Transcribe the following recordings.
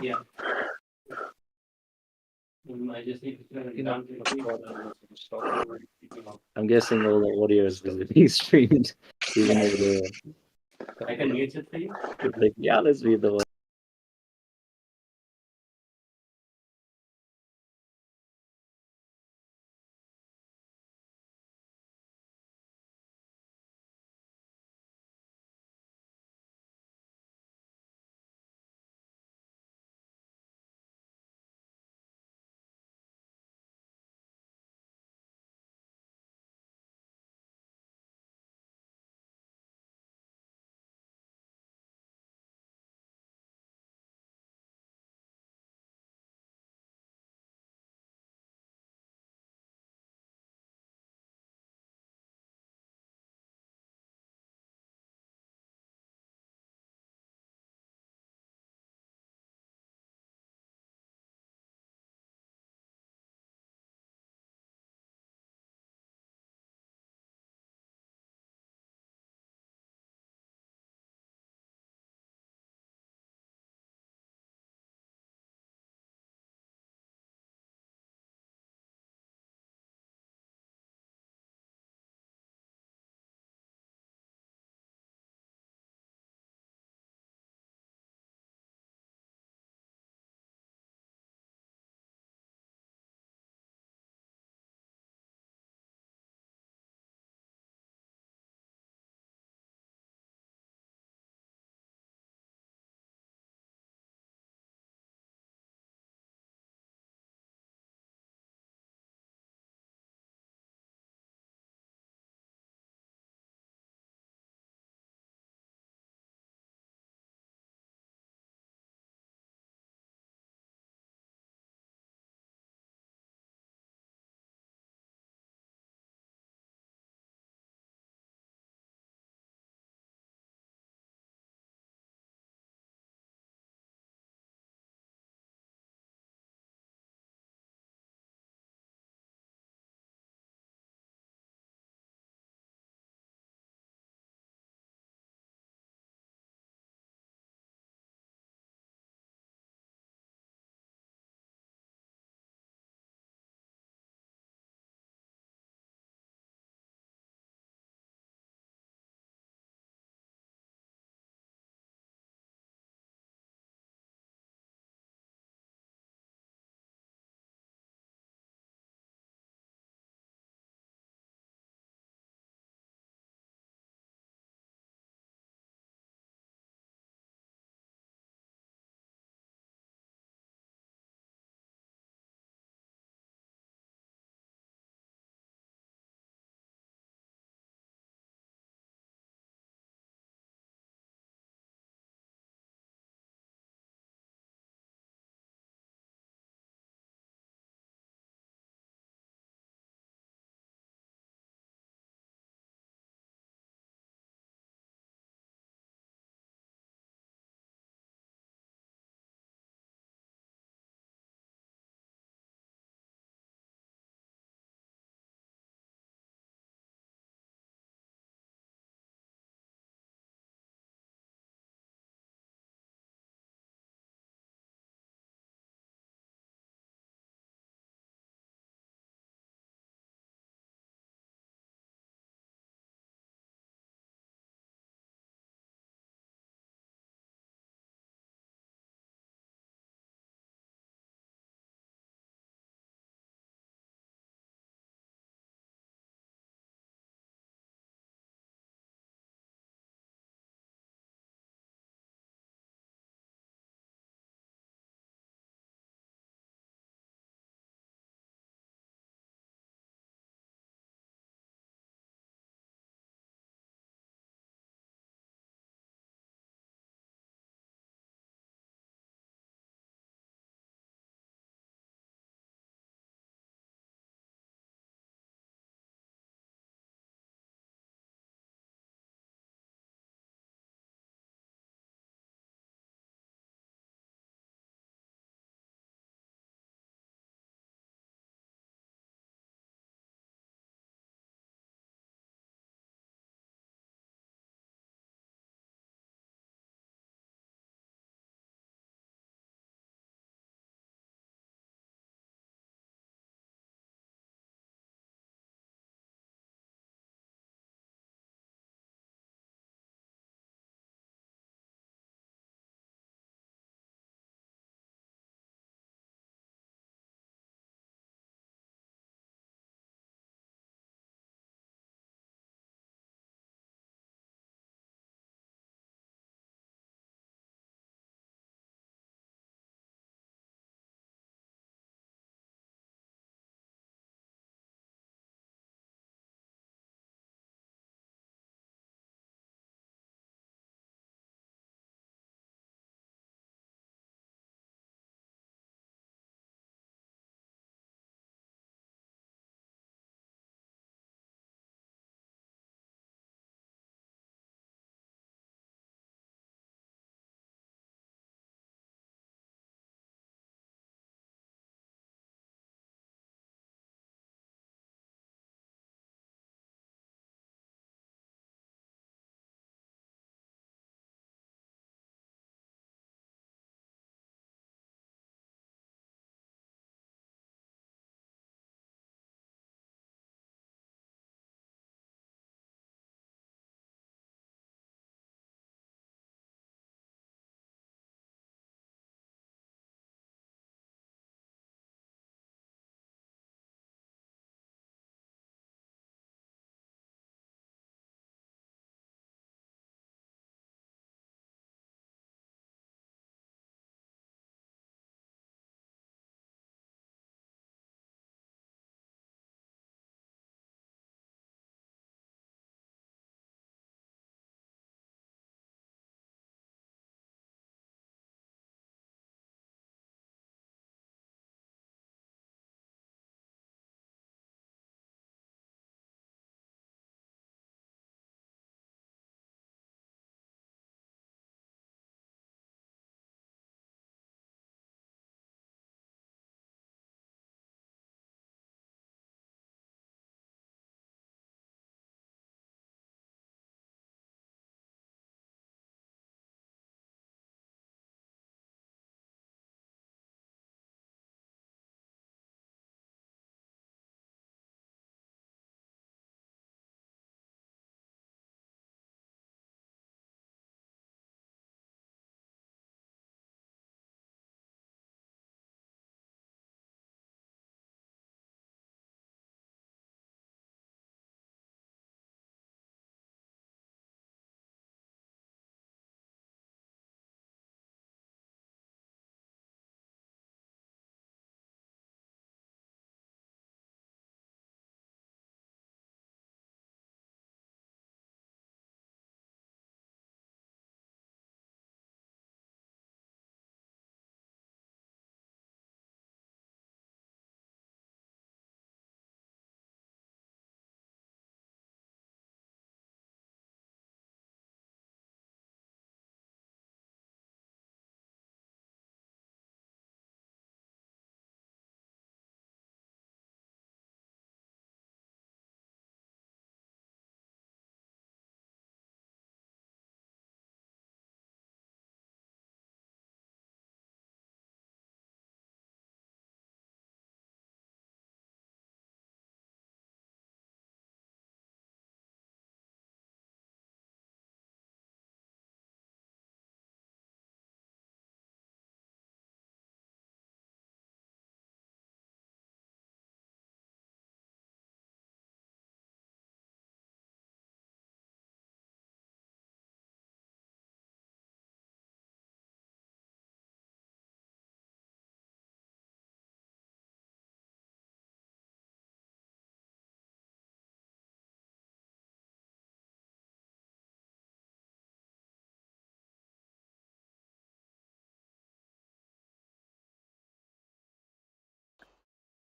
Yeah. I just need to down to the stop. I'm guessing all the audio is being streamed, even over there. I can mute it for you. Like, yeah, let's read the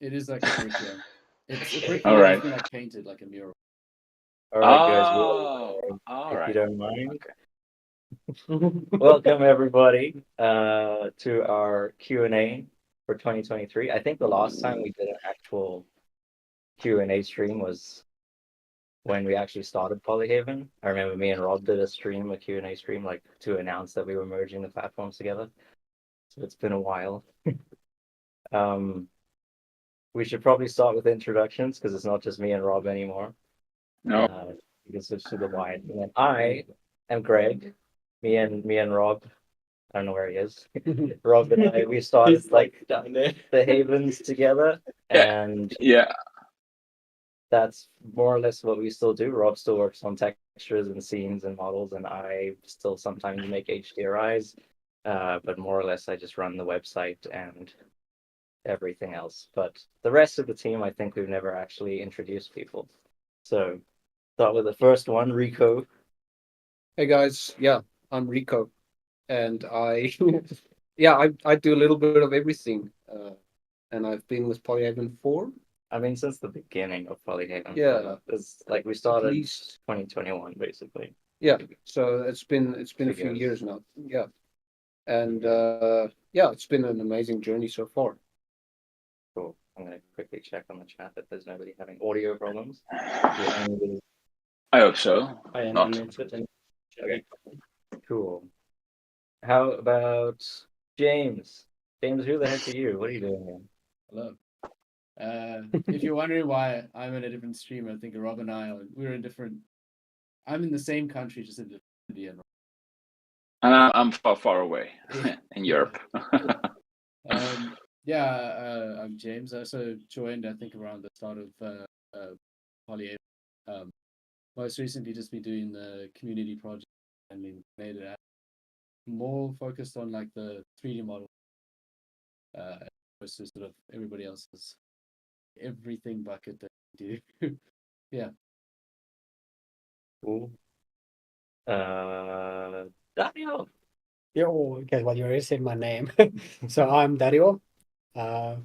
It is like a brick, yeah. It's a brick All wall right. that's been like painted like a mural. All right, guys. Oh, all If right. you don't mind, Okay. welcome everybody to our Q&A for 2023. I think the last time we did an actual Q&A stream was when we actually started Polyhaven. I remember me and Rob did a Q&A stream, like to announce that we were merging the platforms together. So it's been a while. We should probably start with introductions because it's not just me and Rob anymore. No. You can switch to the wide. And then I am Greg. Me and Rob. I don't know where he is. Rob and I, we started like down there. the Havens together, Yeah. and Yeah. that's more or less what we still do. Rob still works on textures and scenes and models, and I still sometimes make HDRIs. But more or less, I just run the website and everything else. But the rest of the team, I think we've never actually introduced people. So start with the first one, Rico. Hey guys, yeah, I'm Rico, and I, yeah, I do a little bit of everything, and I've been with Polyhaven I mean, since the beginning of Polyhaven. Yeah. It's like we started least- 2021, basically. yeah, so it's been a 2 few years. years now, yeah, and yeah, it's been an amazing journey so far. Cool. I'm gonna quickly check on the chat that there's nobody having audio problems. Yeah, anybody- I hope so. I Not. unmuted and Okay. Cool. How about James? James, who the heck are you? What are you doing here? hello. If you're wondering why I'm in a different stream, I think Rob and we're in different. I'm in the same country, just in different city. And And I'm far away Yeah. in Europe. yeah, I'm James. I also joined, I think, around the start of Polyhaven. Most recently, just been doing the community project and then made it more focused on like the 3D model, as opposed to sort of everybody else's everything bucket that we do. Yeah. Cool. Daniel. Yo, okay, well, you already said my name. So I'm Dario. I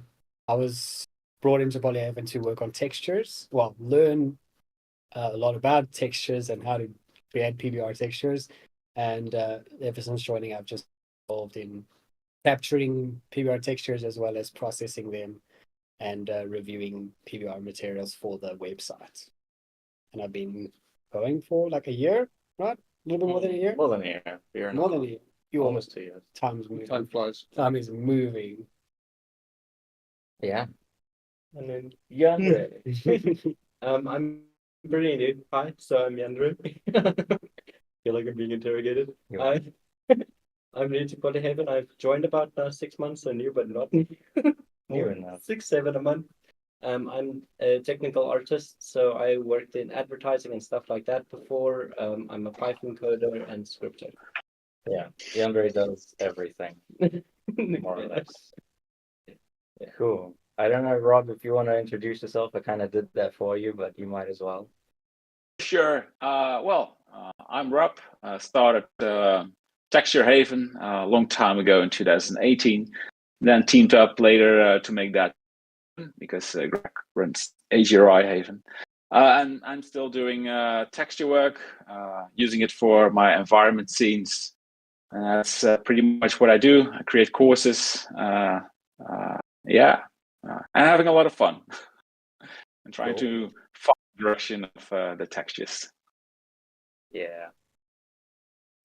was brought into Polyhaven to work on textures, well, learn a lot about textures and how to create PBR textures. And ever since joining, I've just involved in capturing PBR textures as well as processing them and reviewing PBR materials for the website. And I've been going for like a year, right? A little bit more than a year? More than a year. Year and More a than a half. year. You Almost 2 years. time's moving. Time flies. Time is moving. Yeah. And then Yandere. I'm pretty new. Hi, so I'm Yandere. Feel like I'm being interrogated. You Hi. I'm new to Polyhaven. I've joined about 6 months, so new but not new. New enough. 6, 7 a month. I'm a technical artist, so I worked in advertising and stuff like that before. I'm a Python coder and scripter. Yeah. Yandere does everything, more or less. Cool. I don't know, Rob, if you want to introduce yourself. I kind of did that for you, but you might as well. Sure. I'm Rob. Started Texture Haven a long time ago in 2018. Then teamed up later to make that because Greg runs AGRI Haven. And I'm still doing texture work, using it for my environment scenes. And that's pretty much what I do. I create courses. And having a lot of fun. And trying Cool. to find the direction of the textures. Yeah.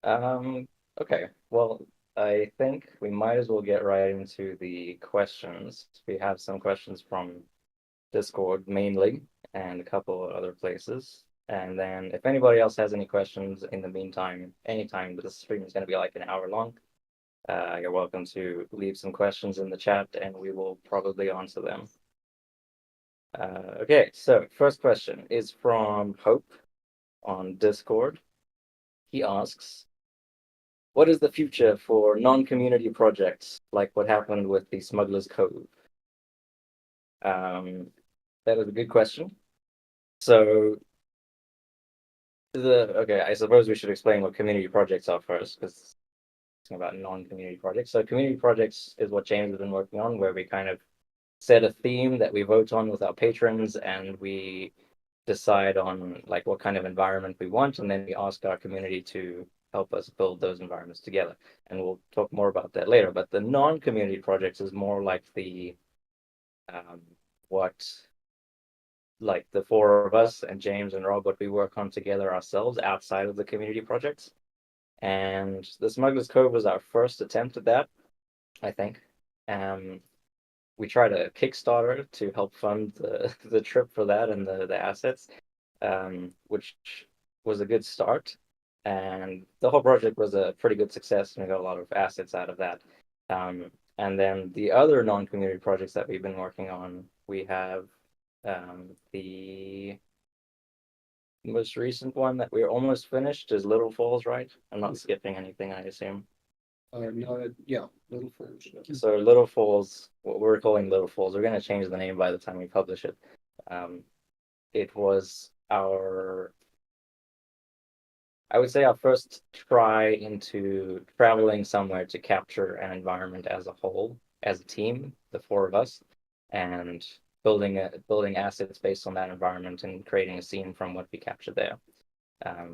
Okay. Well, I think we might as well get right into the questions. We have some questions from Discord mainly, and a couple of other places. And then if anybody else has any questions in the meantime, anytime, this stream is going to be like an hour long, you're welcome to leave some questions in the chat and we will probably answer them. Okay, so first question is from Hope on Discord. He asks, what is the future for non-community projects like what happened with the Smuggler's Cove? That is a good question. So, okay, I suppose we should explain what community projects are first, because it's about non-community projects. So community projects is what James has been working on, where we kind of set a theme that we vote on with our patrons, and we decide on like what kind of environment we want, and then we ask our community to help us build those environments together. And we'll talk more about that later. But the non-community projects is more like the what like the four of us and James and Rob, what we work on together ourselves outside of the community projects. And the Smuggler's Cove was our first attempt at that, I think. We tried a Kickstarter to help fund the trip for that and the assets, which was a good start. And the whole project was a pretty good success, and we got a lot of assets out of that. And then the other non-community projects that we've been working on, we have the most recent one that we're almost finished is Little Falls, right? I'm not skipping anything, I assume. No, yeah, Little Falls. Yeah. So Little Falls, what we're calling Little Falls, we're going to change the name by the time we publish it. It was I would say our first try into traveling somewhere to capture an environment as a whole, as a team, the four of us, and building assets based on that environment and creating a scene from what we captured there.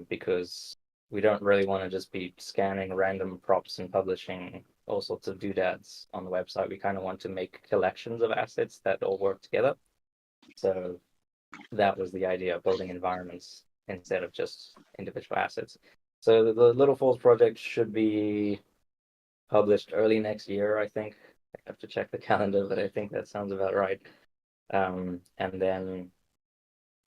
Because we don't really want to just be scanning random props and publishing all sorts of doodads on the website. We kind of want to make collections of assets that all work together. So that was the idea of building environments instead of just individual assets. So the Little Falls project should be published early next year, I think. I have to check the calendar, but I think that sounds about right. And then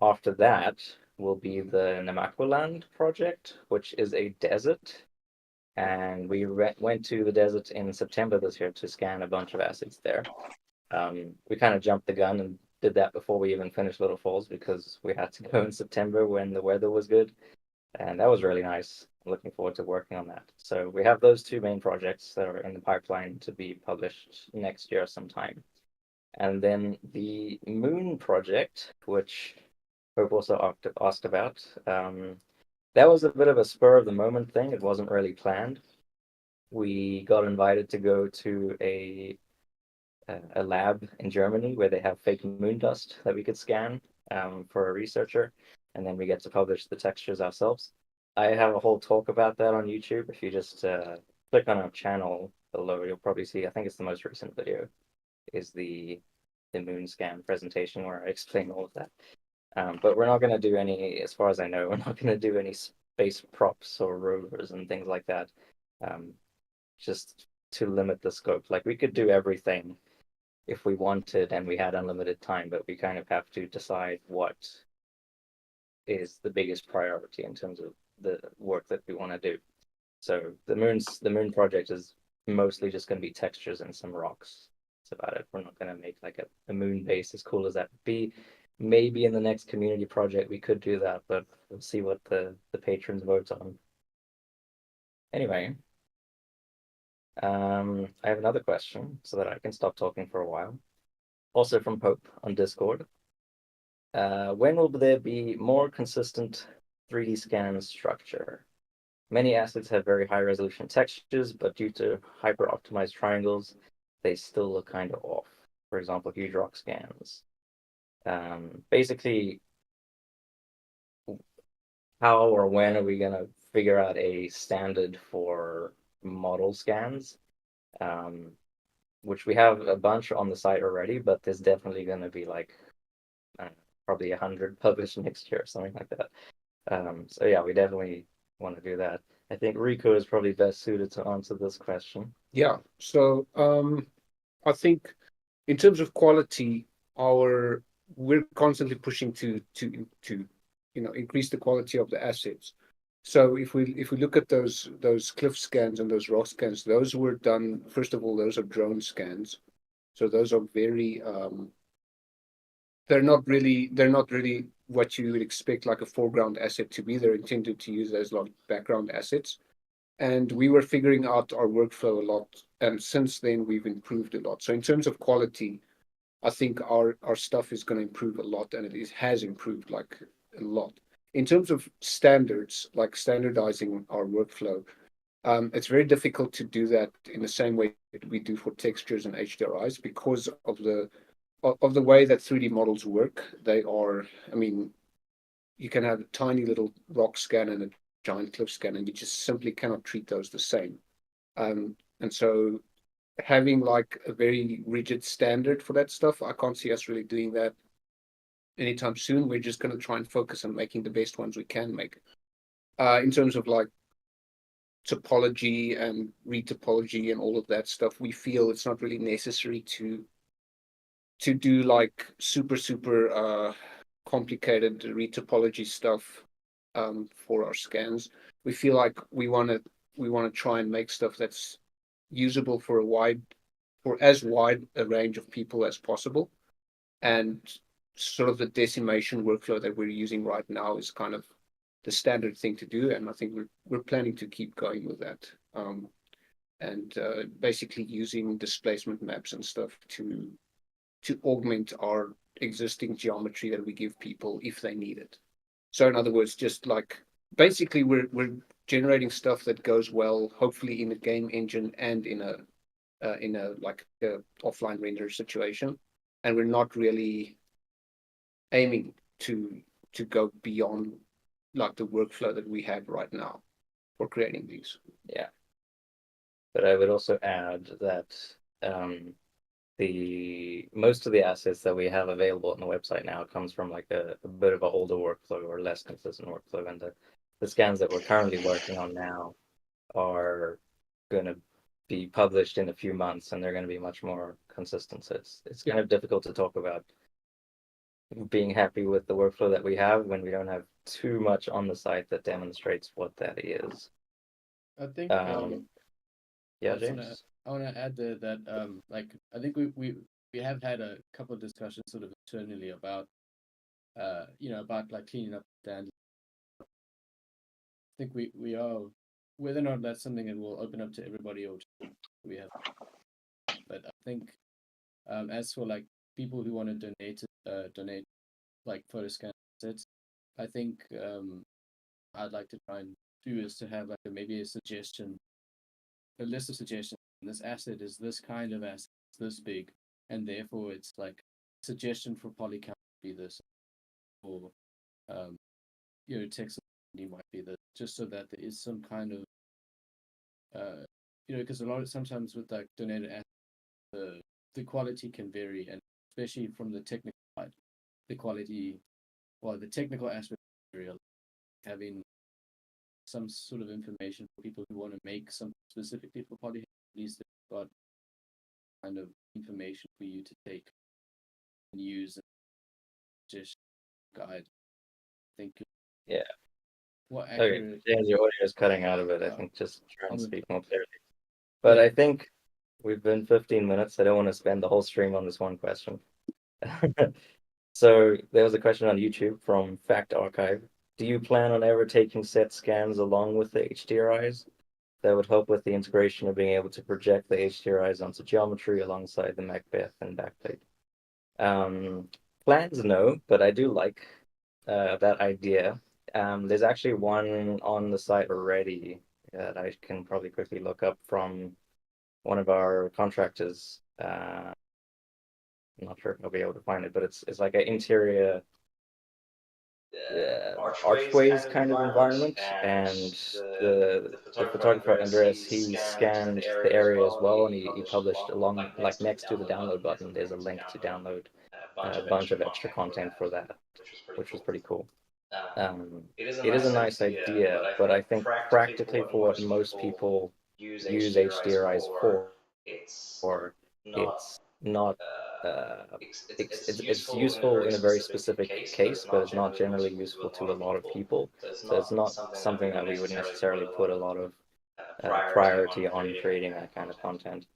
after that will be the Namaqualand project, which is a desert. And we went to the desert in September this year to scan a bunch of assets there. We kind of jumped the gun and did that before we even finished Little Falls because we had to go in September when the weather was good. And that was really nice. I'm looking forward to working on that. So we have those two main projects that are in the pipeline to be published next year sometime. And then the Moon project, which Hope also asked about, that was a bit of a spur of the moment thing. It wasn't really planned. We got invited to go to a lab in Germany where they have fake moon dust that we could scan for a researcher, and then we get to publish the textures ourselves. I have a whole talk about that on YouTube. If you just click on our channel below, you'll probably see, I think it's the most recent video, is the moon scan presentation where I explain all of that. But we're not going to do any, as far as I know, we're not going to do any space props or rovers and things like that, just to limit the scope. Like we could do everything if we wanted and we had unlimited time, but we kind of have to decide what is the biggest priority in terms of the work that we want to do. So the moon project is mostly just going to be textures and some rocks. That's about it. We're not going to make like a moon base, as cool as that would be. Maybe in the next community project we could do that, but we'll see what the patrons vote on. Anyway, I have another question so that I can stop talking for a while. Also from Pope on Discord. When will there be more consistent 3D scan structure? Many assets have very high resolution textures, but due to hyper optimized triangles, they still look kind of off. For example, huge rock scans. Basically, how or when are we going to figure out a standard for model scans? Which we have a bunch on the site already, but there's definitely going to be like probably 100 published next year or something like that. So yeah, we definitely want to do that. I think Rico is probably best suited to answer this question. Yeah. So I think in terms of quality, we're constantly pushing to increase the quality of the assets. So if we look at those cliff scans and those rock scans, those were done, first of all, those are drone scans. So those are very they're not really what you would expect like a foreground asset to be. They're intended to use as like background assets. And we were figuring out our workflow a lot. And since then we've improved a lot. So in terms of quality, I think our stuff is going to improve a lot, and it has improved like a lot. In terms of standards, like standardizing our workflow, it's very difficult to do that in the same way that we do for textures and HDRIs because of the of the way that 3D models work, they are, I mean, you can have a tiny little rock scan and a giant cliff scan, and you just simply cannot treat those the same. And so having like a very rigid standard for that stuff, I can't see us really doing that anytime soon. We're just going to try and focus on making the best ones we can make. In terms of like topology and retopology and all of that stuff, we feel it's not really necessary to do like super complicated retopology stuff for our scans. We feel like we want to try and make stuff that's usable for as wide a range of people as possible. And sort of the decimation workflow that we're using right now is kind of the standard thing to do, and I think we're planning to keep going with that. And basically using displacement maps and stuff to augment our existing geometry that we give people if they need it. So in other words, just like basically we're generating stuff that goes well, hopefully in a game engine and in a like a offline render situation, and we're not really aiming to go beyond like the workflow that we have right now for creating these. Yeah. But I would also add that the most of the assets that we have available on the website now comes from like a bit of an older workflow or less consistent workflow, and the scans that we're currently working on now are going to be published in a few months, and they're going to be much more consistent. So it's kind of difficult to talk about being happy with the workflow that we have when we don't have too much on the site that demonstrates what that is. I think Yeah, I just wanna- James. I want to add that like I think we have had a couple of discussions sort of internally about about like cleaning up standards. I think we are, whether or not that's something that will open up to everybody or we have, but I think as for like people who want to donate like photo scan sets, I think I'd like to try and do is to have like maybe a list of suggestions. This asset is this kind of asset, it's this big, and therefore it's like suggestion for polycount be this, or text might be this, just so that there is some kind of because a lot of sometimes with like donated assets, the quality can vary, and especially from the technical side, the technical aspect of material, having some sort of information for people who want to make something specifically for polyhedron, at least they've got kind of information for you to take and use and just guide. I think Yeah. what Okay, accurate James, your audio is cutting out a bit. I Oh. think just try and I'll- speak more clearly. But Yeah. I think we've been 15 minutes. I don't want to spend the whole stream on this one question. So there was a question on YouTube from Fact Archive. Do you plan on ever taking set scans along with the HDRIs? That would help with the integration of being able to project the HDRIs onto geometry alongside the Macbeth and backplate. Plans, no, but I do like that idea. There's actually one on the site already that I can probably quickly look up from one of our contractors. I'm not sure if I'll be able to find it, but it's like an interior archways kind of environment, and the photographer Andreas, he scanned the area as well, and he published along, like next to the download button there's a link to download a bunch of extra content for that, which was pretty cool. It is a nice idea, but I think practically for what most people use HDRIs for, it's not it's useful in a very specific case, but it's not generally useful to a lot of people. So it's not something that we would necessarily put a lot of priority on creating that kind of content.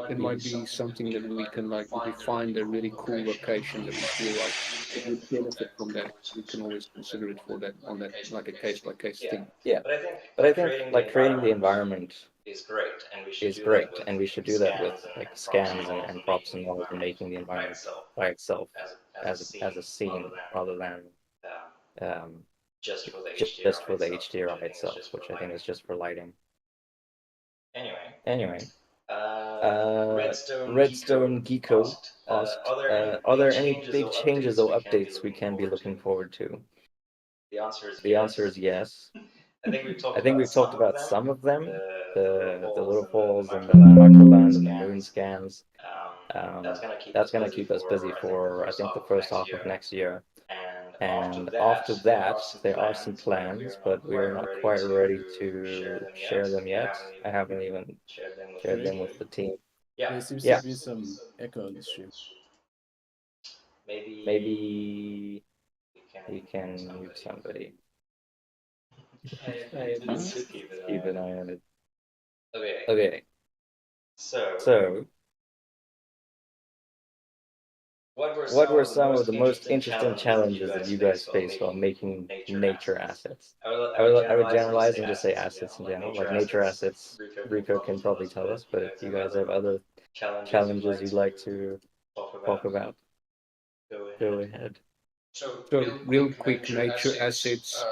It might be something that we can like, if we find a really cool location that we feel like it would benefit from that, we can always consider it for that on that, like a case by case thing. Yeah, but I think like creating the environment is great, and we should do that with like scans and props and models, and making the environment by itself as a scene rather than just for the HDRI itself, which I think is just for lighting. Anyway, Redstone Geeko asked, are there any big changes or updates we can be looking forward to? The answer is yes. I think we've talked about some of them, the little falls and the microland and the moon scans. That's gonna keep us busy for I think the first half of next year. And after that, there are some plans, but we are not quite ready to share them yet. I haven't even shared them with the team. There seems Yeah. to be some echo in the stream. Maybe we can mute somebody. Keep an eye on it. Okay. So, what were some of the most interesting challenges that you guys faced while making nature assets? I would generalize and just say assets in general, like nature assets. Rico can probably tell us, but if you guys have other challenges you'd like to talk about, go ahead. So real quick, nature assets.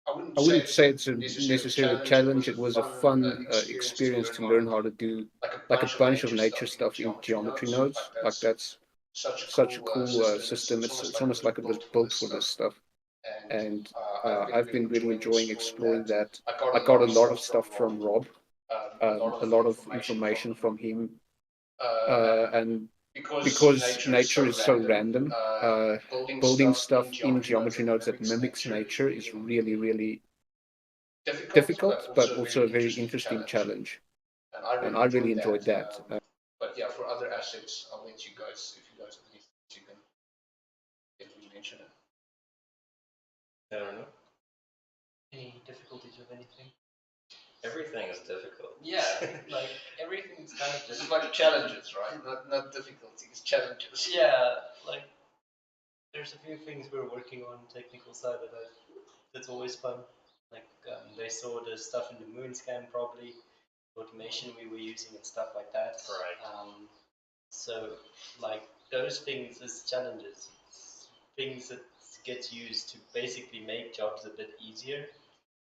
I wouldn't say it's necessarily a challenge. It was a fun experience to learn how to do like a bunch of nature stuff in geometry nodes. Like that's such a cool system. It's almost like it was built for this stuff. And I've been really enjoying exploring that. I got a lot of stuff from Rob, a lot of information from him, and because nature is so random, building stuff in geometry nodes that mimics nature is really, really difficult, but also a very interesting challenge. And I really enjoyed that. But yeah, for other assets, I'll let you guys, if you guys have anything, you can definitely mention it. I don't know. Any difficulties with anything? Everything is difficult. Yeah, like everything's kind of It's like challenges, right? Not difficulties, challenges. Yeah, like there's a few things we're working on technical side that's always fun. Like they saw the stuff in the moon scan probably, automation we were using and stuff like that. Right. So like those things as challenges, it's things that gets used to basically make jobs a bit easier.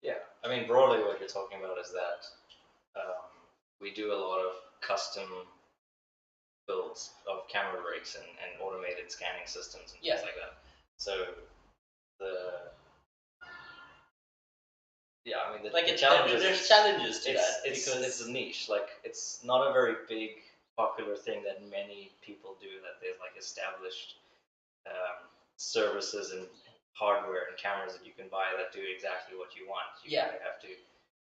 Yeah, I mean, broadly, what you're talking about is that we do a lot of custom builds of camera rigs and automated scanning systems and Yeah. things like that. So I mean, Like the there's challenges to that it's because a niche. Like, it's not a very big popular thing that many people do. That there's like established services and hardware and cameras that you can buy that do exactly what you want. You Yeah. kind of have to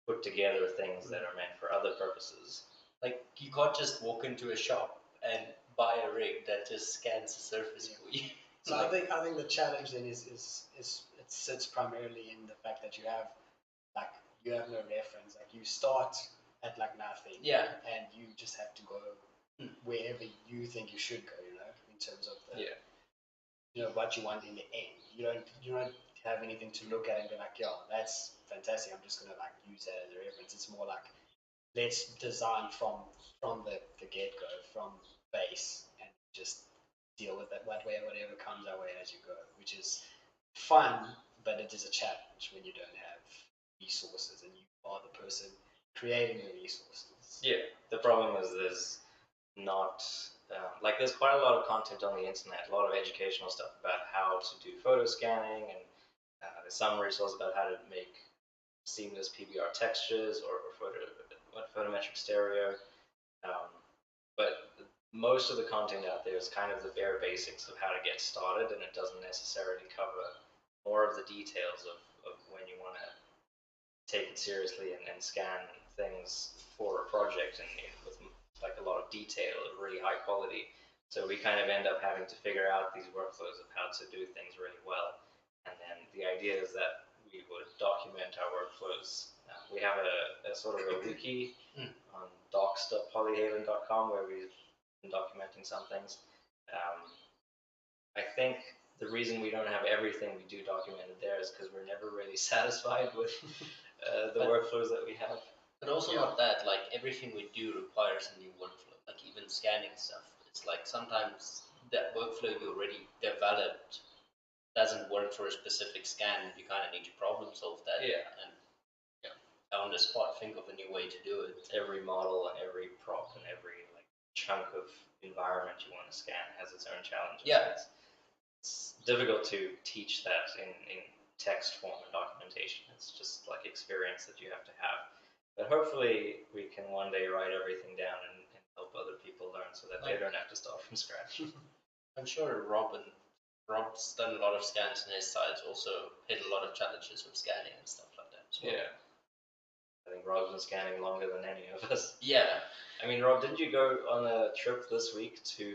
put together things that are meant for other purposes. like you can't just walk into a shop and buy a rig that just scans the surface for you. So I think the challenge then is it sits primarily in the fact that you have no reference. Like you start at like nothing. Yeah. And you just have to go wherever you think you should go, in terms of what you want in the end. You don't have anything to look at and be like, yeah, that's fantastic. I'm just gonna like use that as a reference. It's more like let's design from the get-go, from base, and just deal with that whatever comes our way as you go, which is fun, but it is a challenge when you don't have resources and you are the person creating the resources. Yeah, the problem is there's not there's quite a lot of content on the internet, a lot of educational stuff about how to do photo scanning, and there's some resources about how to make seamless PBR textures or photometric stereo. But most of the content out there is kind of the bare basics of how to get started, and it doesn't necessarily cover more of the details of when you want to take it seriously and scan things for a project and with like a lot of detail, really high quality. So we kind of end up having to figure out these workflows of how to do things really well. And then the idea is that we would document our workflows. We have a sort of a wiki on docs.polyhaven.com where we've been documenting some things. I think the reason we don't have everything we do documented there is because we're never really satisfied with the workflows that we have. But also not that, like everything we do requires a new workflow, like even scanning stuff. It's like sometimes that workflow you already developed doesn't work for a specific scan, and you kind of need to problem solve that. Yeah. And on the spot, think of a new way to do it. Every model and every prop and every like chunk of environment you want to scan has its own challenges. Yeah. It's difficult to teach that in text form and documentation. It's just like experience that you have to have. But hopefully we can one day write everything down and help other people learn so that they don't have to start from scratch. I'm sure Rob's done a lot of scans on his side, also hit a lot of challenges with scanning and stuff like that as well. Yeah. I think Rob's been scanning longer than any of us. Yeah. I mean, Rob, didn't you go on a trip this week to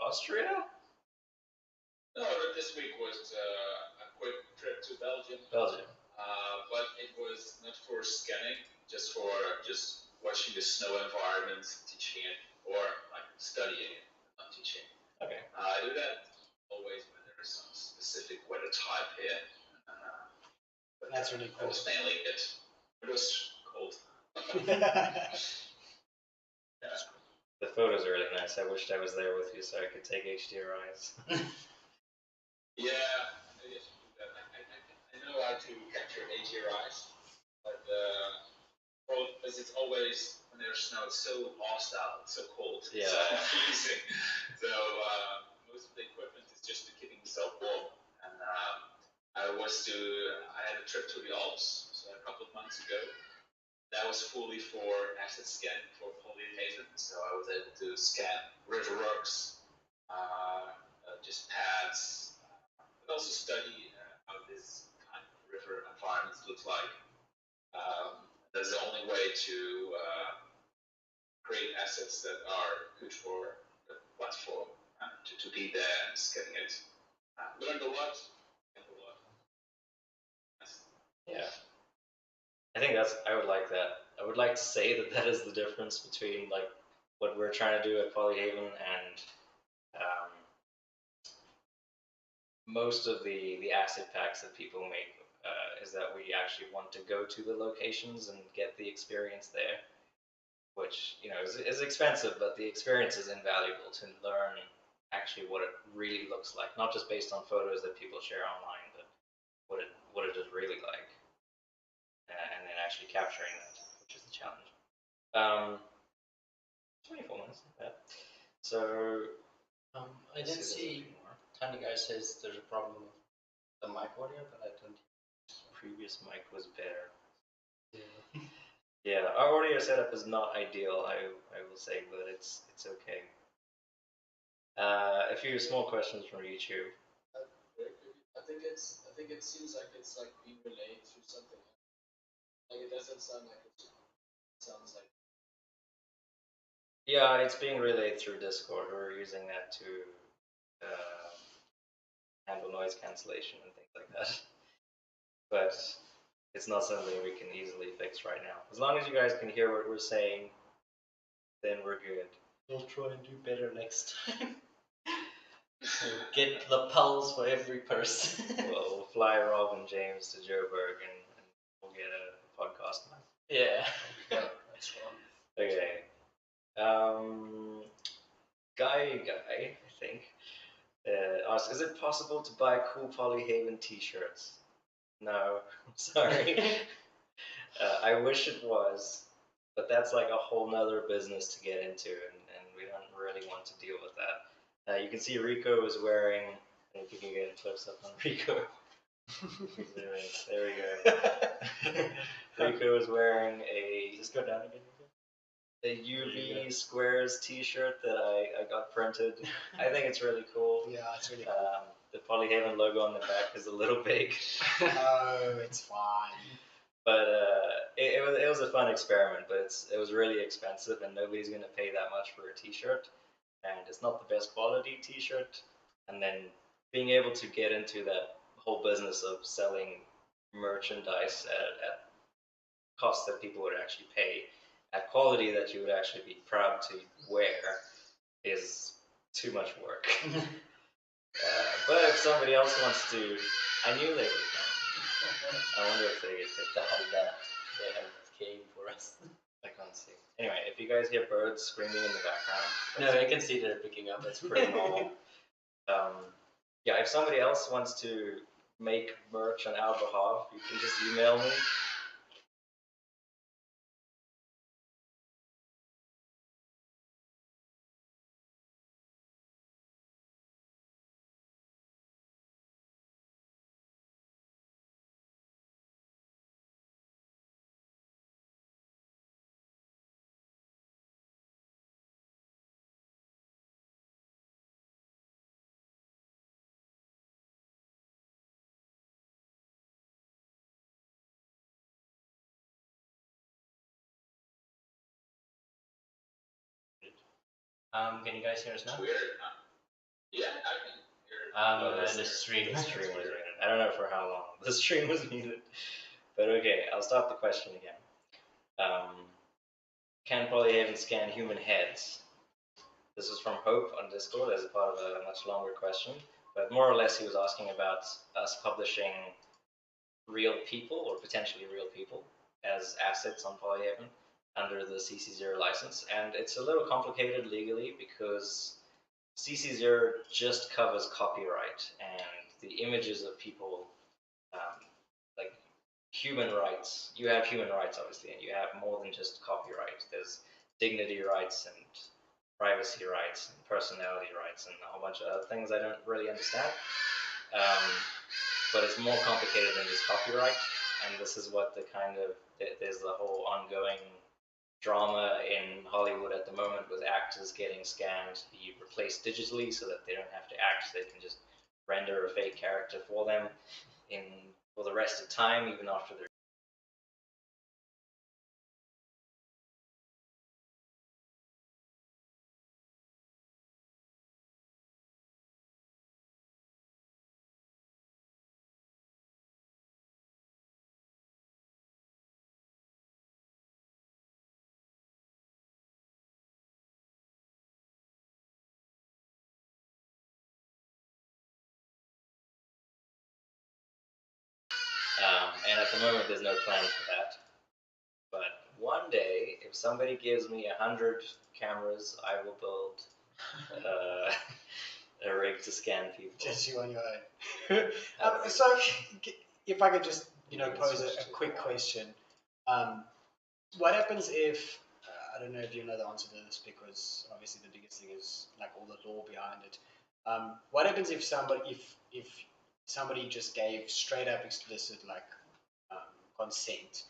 Austria? No, this week was a quick trip to Belgium. Belgium. But it was not for scanning, just for watching the snow environment, teaching it, or like studying it, not teaching. Okay. I do that always when there is some specific weather type here. But That's really cool. That was mainly it. It was cold. The photos are really nice. I wished I was there with you so I could take HDRIs. Yeah, maybe I should do that. I know how to capture HDRIs, but because it's always when there's snow, it's so hostile, it's so cold, Yeah. it's so freezing. So most of the equipment is just to keeping myself warm. And I had a trip to the Alps, so a couple of months ago. That was fully for asset scan for Polyhaven, so I was able to scan river rocks, just pads, but also study how this kind of river environments look like. That's the only way to create assets that are good for the platform, to be there and scanning it. Learned a lot. Yeah. I think I would like that. I would like to say that is the difference between like what we're trying to do at Polyhaven and most of the asset packs that people make is that we actually want to go to the locations and get the experience there, which is expensive, but the experience is invaluable to learn actually what it really looks like, not just based on photos that people share online, but what it is really like. And then actually capturing that, which is the challenge. 24 minutes, not bad. So, I did see Tiny Guy says there's a problem with the mic audio, but I don't. Previous mic was better. Yeah, our audio setup is not ideal, I will say, but it's okay. A few small questions from YouTube. I think it seems like it's like being relayed through something. Like it doesn't sound like it sounds like. Yeah, it's being relayed through Discord. We're using that to handle noise cancellation and things like that. But it's not something we can easily fix right now. As long as you guys can hear what we're saying, then we're good. We'll try and do better next time. We'll get lapels for every person. We'll fly Rob and James to Joburg and we'll get a podcast mic. Yeah. That's fun. Okay. Guy, I think, asks, is it possible to buy cool Polyhaven t-shirts? No, I'm sorry. I wish it was, but that's like a whole nother business to get into, and we don't really want to deal with that. You can see Rico is wearing, if you can get a close up on Rico. There we go. Rico is wearing a, Just go down again. a UV Squares t-shirt that I got printed. I think it's really cool. Yeah, it's really cool. The Polyhaven logo on the back is a little big. No, it's fine. But it was a fun experiment, but it was really expensive and nobody's going to pay that much for a t-shirt. And it's not the best quality t-shirt. And then being able to get into that whole business of selling merchandise at costs that people would actually pay, at quality that you would actually be proud to wear, is too much work. But if somebody else wants to, I knew they would come. I wonder if they get picked up. They have came for us. I can't see. Anyway, if you guys hear birds screaming in the background, No, I can see they're picking up. that's pretty normal. Yeah, if somebody else wants to make merch on our behalf, you can just email me. Can you guys hear us now? Weird. Yeah, I can hear. The stream was muted. I don't know for how long the stream was muted. But okay, I'll start the question again. Can Polyhaven scan human heads? This is from Hope on Discord as a part of a much longer question. But more or less he was asking about us publishing real people or potentially real people as assets on Polyhaven under the CC0 license. And it's a little complicated legally because CC0 just covers copyright, and the images of people, like human rights, you have human rights obviously, and you have more than just copyright. There's dignity rights and privacy rights and personality rights and a whole bunch of other things I don't really understand. But it's more complicated than just copyright, and this is what the kind of, there's the whole ongoing drama in Hollywood at the moment with actors getting scanned to be replaced digitally so that they don't have to act, they can just render a fake character for them for the rest of time, even after they're and at the moment there's no plan for that. But one day, if somebody gives me 100 cameras, I will build a rig to scan people. Just you on your own. So, if I could just, pose a quick question. What happens if, I don't know if you know the answer to this because obviously the biggest thing is like all the law behind it. What happens if somebody just gave straight up explicit consent?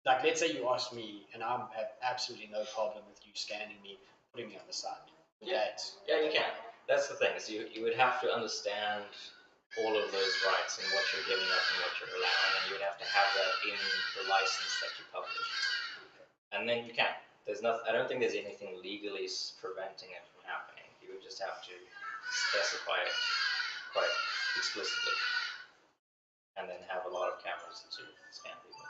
Like, let's say you ask me, and I have absolutely no problem with you scanning me, putting me on the side. Yeah, you can. That's the thing. So you would have to understand all of those rights and what you're giving up and what you're allowing, and you would have to have that in the license that you publish. And then you can. There's nothing. I don't think there's anything legally preventing it from happening. You would just have to specify it quite explicitly, and then have a lot of cameras to scan people.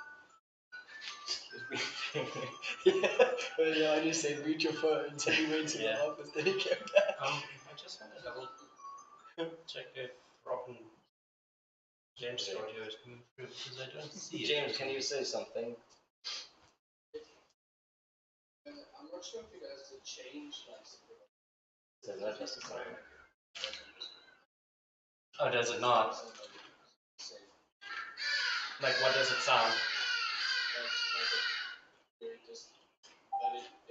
Yeah, I just said mute your phone, so he went to the office, then he came back. I just want to double check if Robin James' audio is coming through because I don't see it. James, can you say something? I'm not sure if you guys have changed There's no justifier. Oh, does it not? Like, what does it sound?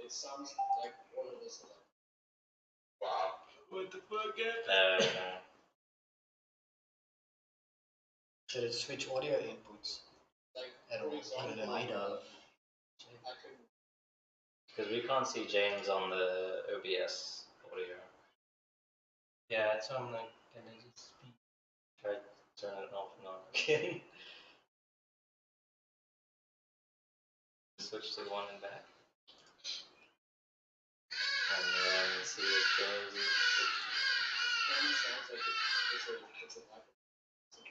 It sounds like one of this. Wow. What the fuck? Should it switch audio inputs? At all? It might have. Because we can't see James on the OBS audio. Yeah, so I'm like, can I just speak? Try to turn it off and on again. Switch to the one and back. And then see if James is.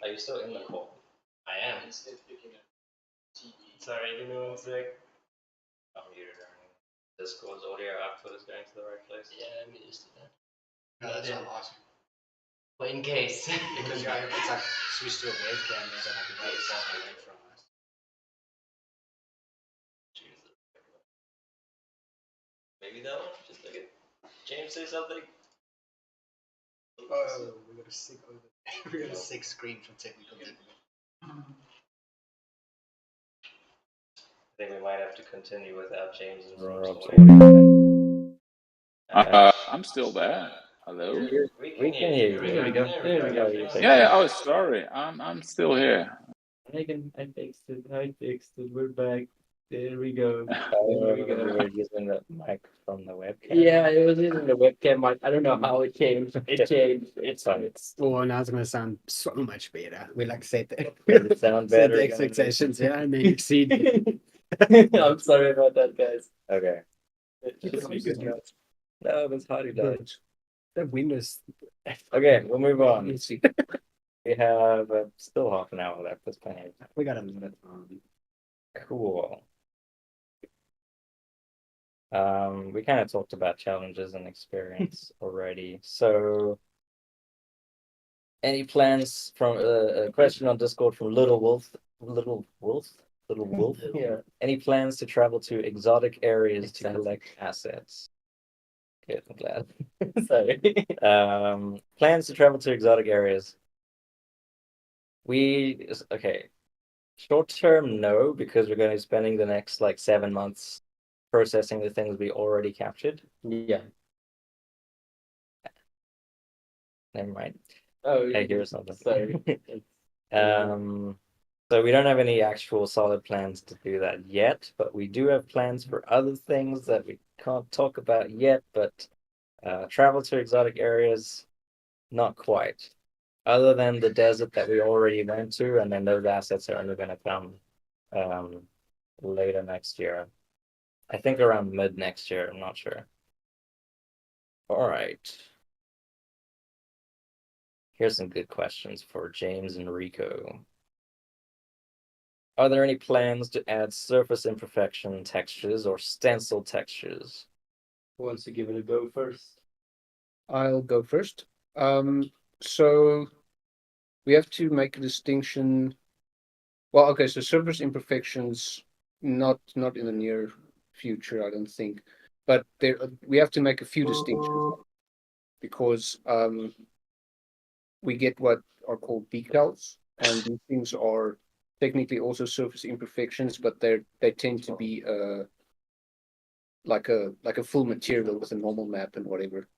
Are you still in the call? I am. Sorry, give me 1 sec. I'm muted. Discord's audio output is going to the right place. Yeah, I'm used to that. No, that's not awesome. Well, in case. Because it's like switch to a webcam, there's like a very far away from us. Maybe that one? Just look at James say something. Oh, we got a sick over. We got a sick screen for technical difficulty. I think we might have to continue without James and Rob's audio. I'm still there. Hello. We can hear you. There we go. There we go. Yeah. Oh, sorry. I'm still here. I fixed it. We're back. There we go. We were using the mic from the webcam. Yeah, it was using the webcam mic. I don't know how it changed. It changed. It's fine. Oh, now it's going to sound so much better. We set Does it sound set better? the expectations, yeah, and then exceed. I'm sorry about that, guys. Okay. Just No, that's Hardy died. Good. That Windows. Okay, we'll move on. Let's see. We have still half an hour left. That's plenty of time. We got a minute. Cool. We kind of talked about challenges and experience already. So, any plans from a question on Discord from Little Wolf? Little Wolf? Little Wolf? Yeah. Any plans to travel to exotic areas to collect assets? Good, I'm glad. Sorry. Plans to travel to exotic areas. Okay. Short term, no, because we're going to be spending the next like 7 months processing the things we already captured. Yeah. Never mind. Oh, Okay, here's something. sorry. So we don't have any actual solid plans to do that yet, but we do have plans for other things that we can't talk about yet, but travel to exotic areas, not quite. Other than the desert that we already went to, and then those assets are only going to come later next year. I think around mid next year, I'm not sure. All right. Here's some good questions for James and Rico. Are there any plans to add surface imperfection textures or stencil textures? Who wants to give it a go first? I'll go first. So we have to make a distinction. Well, okay, so surface imperfections, not in the near future, I don't think. But we have to make a few distinctions because we get what are called decals, and these things are technically also surface imperfections, but they tend to be like a full material with a normal map and whatever.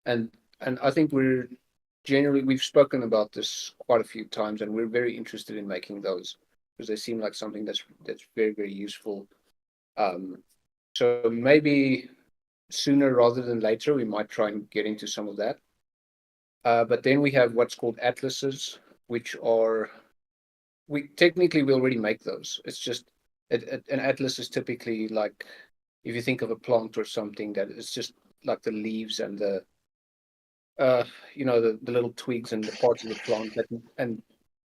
And I think we've spoken about this quite a few times, and we're very interested in making those because they seem like something that's very, very useful. So maybe sooner rather than later, we might try and get into some of that. But then we have what's called atlases, which are we already make those. It's just an atlas is typically like if you think of a plant or something that it's just like the leaves and the the little twigs and the parts of the plant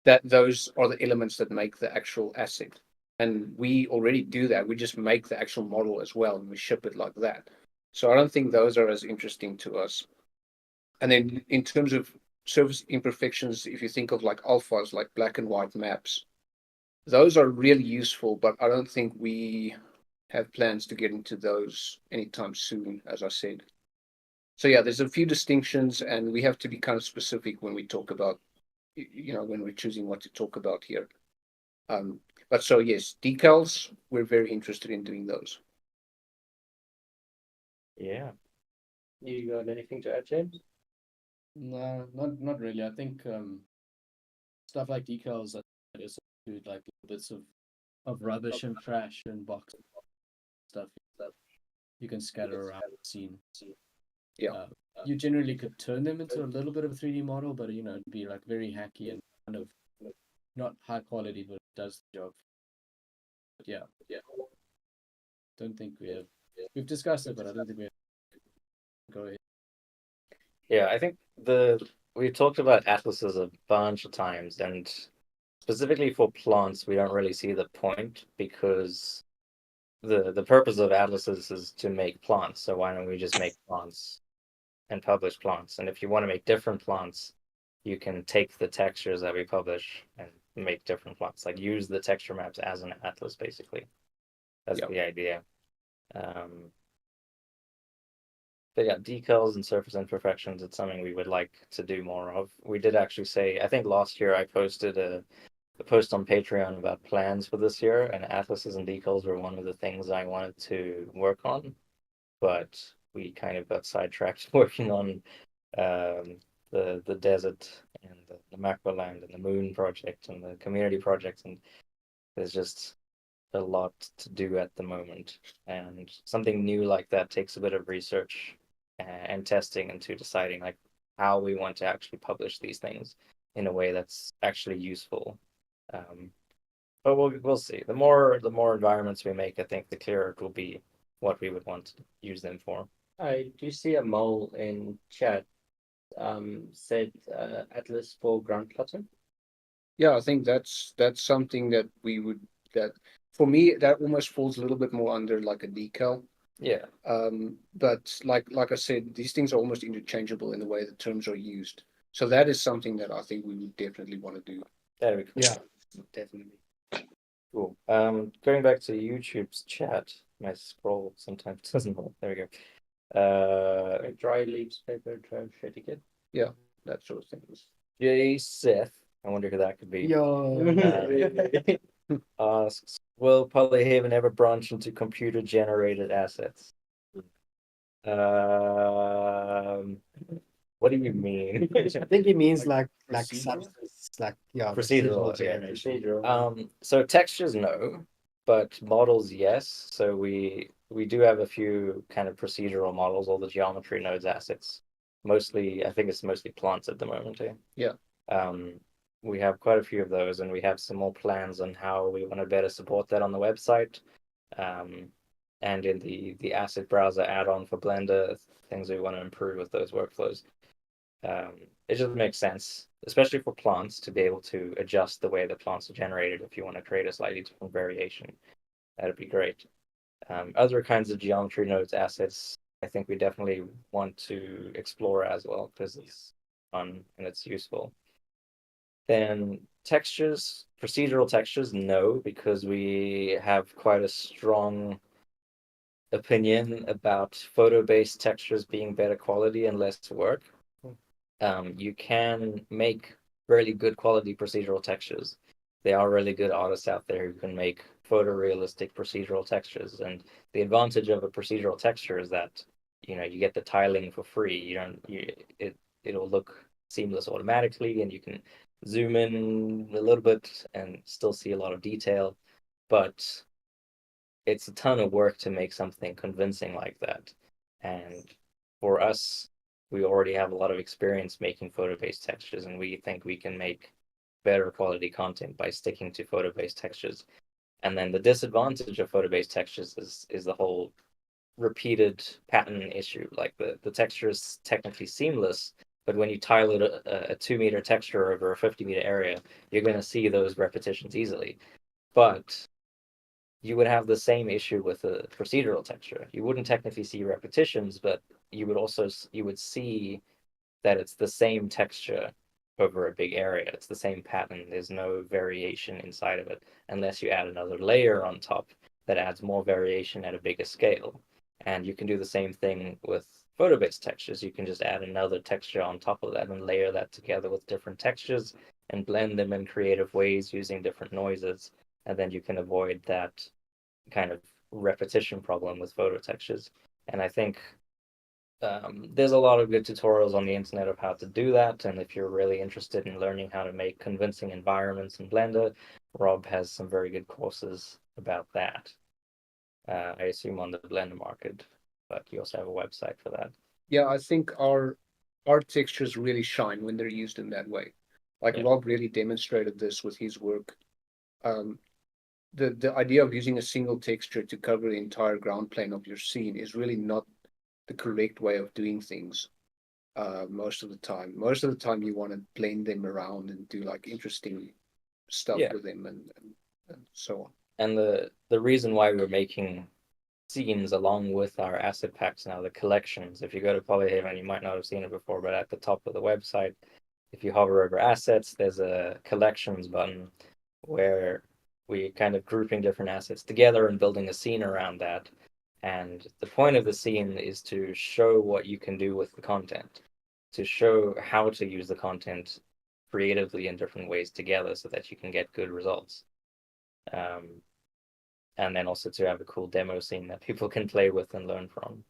that those are the elements that make the actual asset. And we already do that. We just make the actual model as well and we ship it like that. So I don't think those are as interesting to us. And then in terms of surface imperfections, if you think of like alphas, like black and white maps, those are really useful, but I don't think we have plans to get into those anytime soon, as I said. So yeah, there's a few distinctions, and we have to be kind of specific when we talk about, when we're choosing what to talk about here. But so yes, decals, we're very interested in doing those. Yeah. You got anything to add, James? No, not really. I think stuff like decals that is include like bits of rubbish and trash and box stuff that you can scatter around the scene. Yeah. You generally could turn them into a little bit of a 3D model, but it'd be like very hacky and kind of not high quality, but it does the job. But yeah. Don't think we've discussed it, but I don't think we have. Go ahead. Yeah, I think we talked about atlases a bunch of times, and specifically for plants, we don't really see the point because the purpose of atlases is to make plants. So why don't we just make plants and publish plants? And if you want to make different plants, you can take the textures that we publish and make different plants. Like use the texture maps as an atlas, basically. That's the idea. But yeah, decals and surface imperfections, it's something we would like to do more of. We did actually say, I think last year I posted a post on Patreon about plans for this year, and atlases and decals were one of the things I wanted to work on, but we kind of got sidetracked working on the desert and the macro land and the moon project and the community project, and there's just a lot to do at the moment, and something new like that takes a bit of research and testing into deciding like how we want to actually publish these things in a way that's actually useful. But we'll see. The more environments we make, I think the clearer it will be what we would want to use them for. I do see a mole in chat. Said Atlas for ground clutter. Yeah, I think that's something that that for me that almost falls a little bit more under like a decal. Yeah. But like I said, these things are almost interchangeable in the way the terms are used. So that is something that I think we would definitely want to do. That'd be cool. Yeah, definitely. Cool. Going back to YouTube's chat, my scroll sometimes doesn't work. There we go. Dry leaves, paper, trash, etiquette. Yeah, that sort of things. Jay Seth, I wonder who that could be. Yo. Asks, will Polyhaven ever branch into computer generated assets? What do you mean? I think it means like procedural? substance, like yeah, Procedural, yeah. generation. So textures, no, but models, yes. So we do have a few kind of procedural models, all the geometry nodes assets. Mostly, I think it's mostly plants at the moment. Yeah. We have quite a few of those, and we have some more plans on how we want to better support that on the website. And in the asset browser add-on for Blender, things we want to improve with those workflows. It just makes sense, especially for plants, to be able to adjust the way the plants are generated if you want to create a slightly different variation. That'd be great. Other kinds of geometry nodes assets, I think we definitely want to explore as well because it's fun and it's useful. Then textures, procedural textures, no, because we have quite a strong opinion about photo-based textures being better quality and less work. You can make really good quality procedural textures. There are really good artists out there who can make photorealistic procedural textures, and the advantage of a procedural texture is that you get the tiling for free. It'll look seamless automatically, and you can zoom in a little bit and still see a lot of detail, but it's a ton of work to make something convincing like that. And for us, we already have a lot of experience making photo-based textures, and we think we can make better quality content by sticking to photo-based textures. And then the disadvantage of photo-based textures is the whole repeated pattern issue. Like the texture is technically seamless, but when you tile it a 2-meter texture over a 50-meter area, you're going to see those repetitions easily. But you would have the same issue with a procedural texture. You wouldn't technically see repetitions, but you would see that it's the same texture over a big area. It's the same pattern. There's no variation inside of it unless you add another layer on top that adds more variation at a bigger scale. And you can do the same thing with photo-based textures. You can just add another texture on top of that and layer that together with different textures and blend them in creative ways using different noises. And then you can avoid that kind of repetition problem with photo textures. And I think there's a lot of good tutorials on the internet of how to do that. And if you're really interested in learning how to make convincing environments in Blender, Rob has some very good courses about that. I assume on the Blender Market, but you also have a website for that. Yeah, I think our textures really shine when they're used in that way. Like Yeah. Rob really demonstrated this with his work. The idea of using a single texture to cover the entire ground plane of your scene is really not the correct way of doing things. Most of the time you want to blend them around and do like interesting stuff with them and so on. And the reason why we're making scenes along with our asset packs now, the collections. If you go to Polyhaven, you might not have seen it before, but at the top of the website, if you hover over assets, there's a collections button where we kind of grouping different assets together and building a scene around that. And the point of the scene is to show what you can do with the content, to show how to use the content creatively in different ways together so that you can get good results. And then also to have a cool demo scene that people can play with and learn from.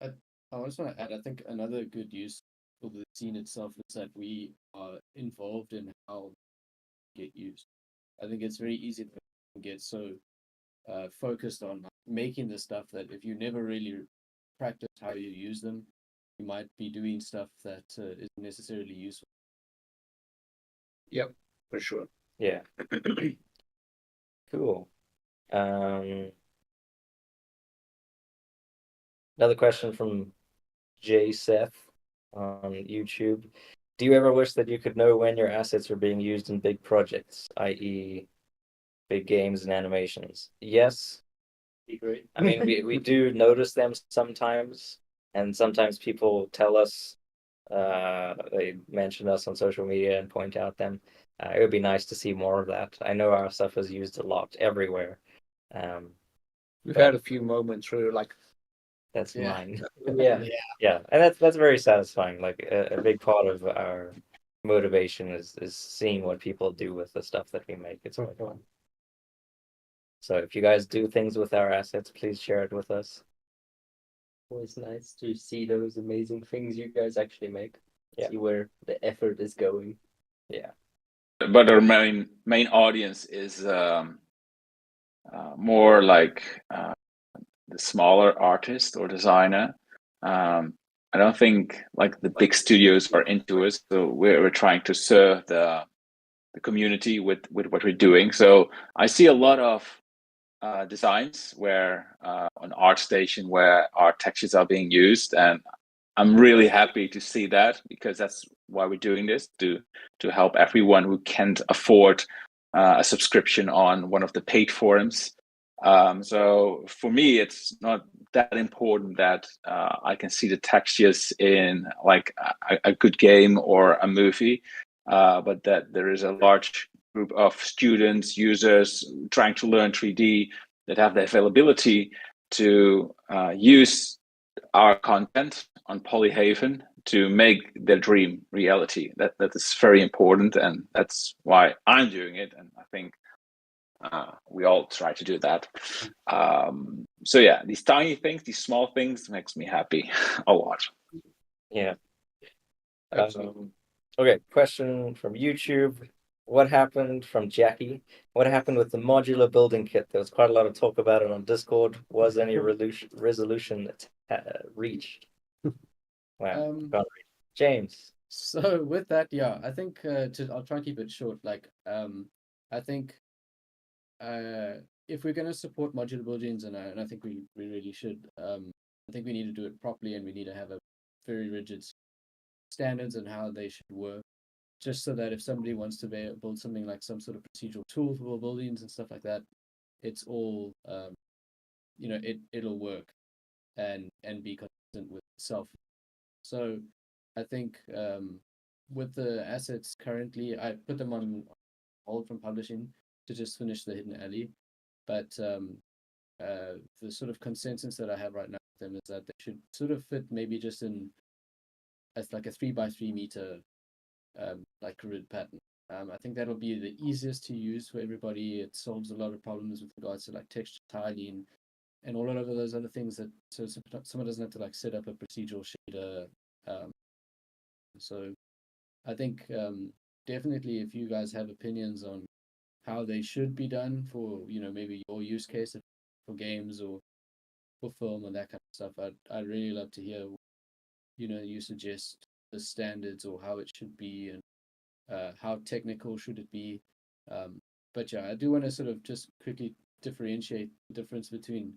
I also want to add, I think another good use for the scene itself is that we are involved in how they get used. I think it's very easy to get so focused on making the stuff that if you never really practice how you use them, you might be doing stuff that isn't necessarily useful. Yep, for sure. Yeah. Cool. Another question from J Seth on YouTube. Do you ever wish that you could know when your assets are being used in big projects, i.e., big games and animations? Yes. Be great. I mean, we do notice them sometimes, and sometimes people tell us, they mention us on social media and point out them. It would be nice to see more of that. I know our stuff is used a lot everywhere. We've But- had a few moments where we're like, That's Yeah. mine. Yeah. Yeah, and that's very satisfying. Like a big part of our motivation is seeing what people do with the stuff that we make. It's quite fun. So if you guys do things with our assets, please share it with us. Always nice to see those amazing things you guys actually make. Yeah. See where the effort is going. Yeah. But our main audience is more like the smaller artist or designer. I don't think like the big studios are into us, so we're trying to serve the community with what we're doing. So I see a lot of designs where on ArtStation where our textures are being used, and I'm really happy to see that, because that's why we're doing this, to help everyone who can't afford a subscription on one of the paid forums. So for me, it's not that important that I can see the textures in like a good game or a movie, but that there is a large group of students, users trying to learn 3D that have the availability to use our content on Polyhaven to make their dream reality. That is very important, and that's why I'm doing it. And I think we all try to do that. So yeah, these tiny things, these small things, makes me happy a lot. Yeah. Absolutely. Okay, question from YouTube. What happened from Jackie? What happened with the modular building kit? There was quite a lot of talk about it on Discord. Was any resolution reached? Wow. Can't read. James. So with that, yeah, I think I'll try and keep it short. Like, I think if we're going to support modular buildings, and I think we really should, I think we need to do it properly, and we need to have a very rigid standards on how they should work, just so that if somebody wants to build something like some sort of procedural tool for buildings and stuff like that, it's all it'll work and be consistent with itself. So I think with the assets currently, I put them on hold from publishing to just finish the Hidden Alley. But the sort of consensus that I have right now with them is that they should sort of fit maybe just in as like a 3x3 meter like grid pattern. I think that'll be the easiest to use for everybody. It solves a lot of problems with regards to like texture tiling and all of those other things that so someone doesn't have to like set up a procedural shader. So I think definitely if you guys have opinions on how they should be done for maybe your use case for games or for film and that kind of stuff, I'd really love to hear you suggest the standards or how it should be and how technical should it be. But yeah, I do want to sort of just quickly differentiate the difference between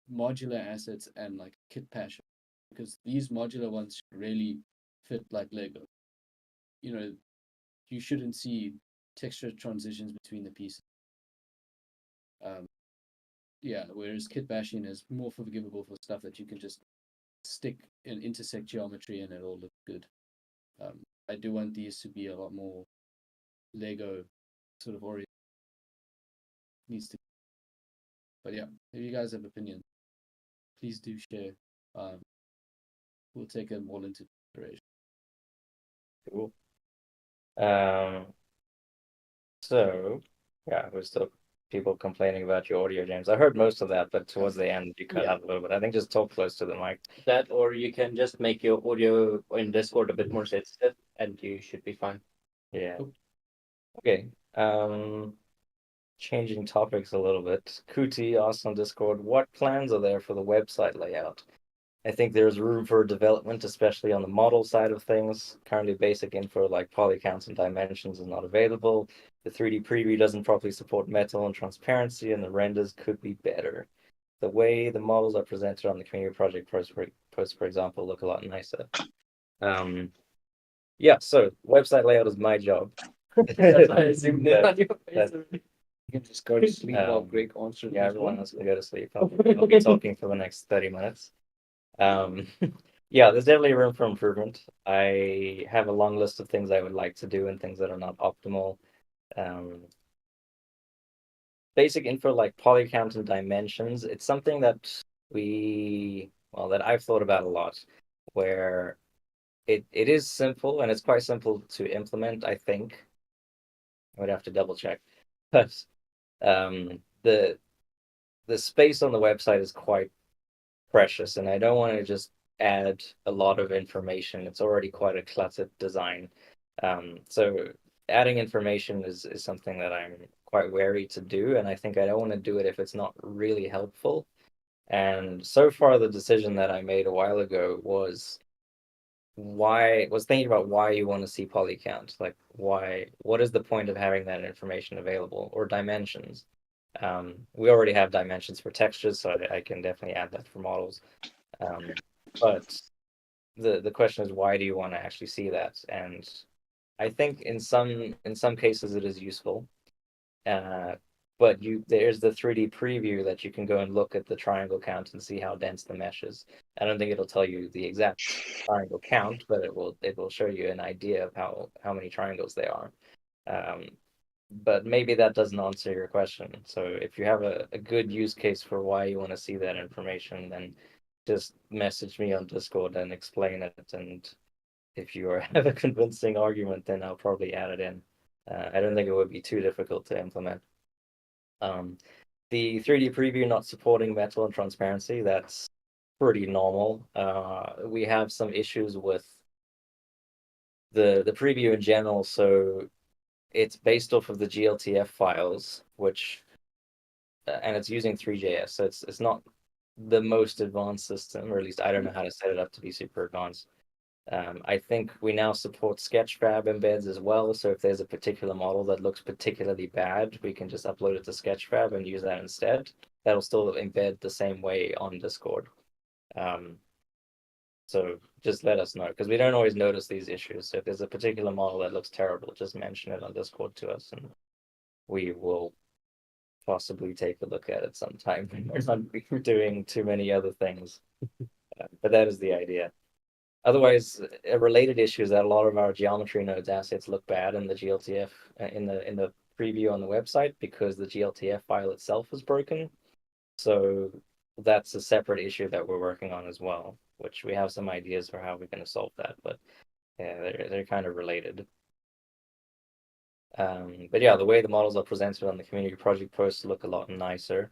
modular assets and like Kitpassion, because these modular ones should really fit like Lego. You shouldn't see texture transitions between the pieces. Yeah, whereas Kitbashing is more forgivable for stuff that you can just stick and intersect geometry and it'll look good. I do want these to be a lot more Lego sort of oriented. Needs to. But yeah, if you guys have opinions, please do share. We'll take them all into consideration. Cool. So yeah, there's still people complaining about your audio, James. I heard most of that, but towards the end you cut out a little bit. I think just talk close to the mic. That, or you can just make your audio in Discord a bit more sensitive, and you should be fine. Yeah. Okay. Changing topics a little bit. Kuti asked on Discord, what plans are there for the website layout? I think there's room for development, especially on the model side of things. Currently, basic info like poly counts and dimensions is not available. The 3D preview doesn't properly support metal and transparency, and the renders could be better. The way the models are presented on the community project posts, for example, look a lot nicer. Yeah, so website layout is my job. That's why I zoomed in That- on your face. that- You can just go to sleep while Um, Greg answers. Yeah, this everyone one. else can go to sleep. I'll be talking for the next 30 minutes. Yeah, there's definitely room for improvement. I have a long list of things I would like to do and things that are not optimal. Basic info like poly count and dimensions, it's something that that I've thought about a lot, where it is simple and it's quite simple to implement, I think. I would have to double check. But the space on the website is quite precious, and I don't want to just add a lot of information. It's already quite a cluttered design. So adding information is something that I'm quite wary to do, and I think I don't want to do it if it's not really helpful. And so far, the decision that I made a while ago was thinking about why you want to see poly count. Like, what is the point of having that information available, or dimensions? We already have dimensions for textures, so I can definitely add that for models. But the question is, why do you want to actually see that? And I think in some cases it is useful. But there's the 3D preview that you can go and look at the triangle count and see how dense the mesh is. I don't think it'll tell you the exact triangle count, but it will show you an idea of how many triangles there are. But maybe that doesn't answer your question. So if you have a good use case for why you want to see that information, then just message me on Discord and explain it. And if you have a convincing argument, then I'll probably add it in. I don't think it would be too difficult to implement. The 3D preview not supporting metal and transparency, that's pretty normal. We have some issues with the preview in general, so it's based off of the GLTF files, which and it's using Three.js, so it's not the most advanced system, or at least I don't know how to set it up to be super advanced. I think we now support Sketchfab embeds as well, so if there's a particular model that looks particularly bad, we can just upload it to Sketchfab and use that instead. That'll still embed the same way on Discord. So just let us know, because we don't always notice these issues. So if there's a particular model that looks terrible, just mention it on Discord to us, and we will possibly take a look at it sometime. We're not doing too many other things, but that is the idea. Otherwise, a related issue is that a lot of our geometry nodes assets look bad in the GLTF in the preview on the website because the GLTF file itself is broken. So that's a separate issue that we're working on as well, which we have some ideas for how we're going to solve that, but yeah, they're kind of related. But yeah, the way the models are presented on the community project posts look a lot nicer.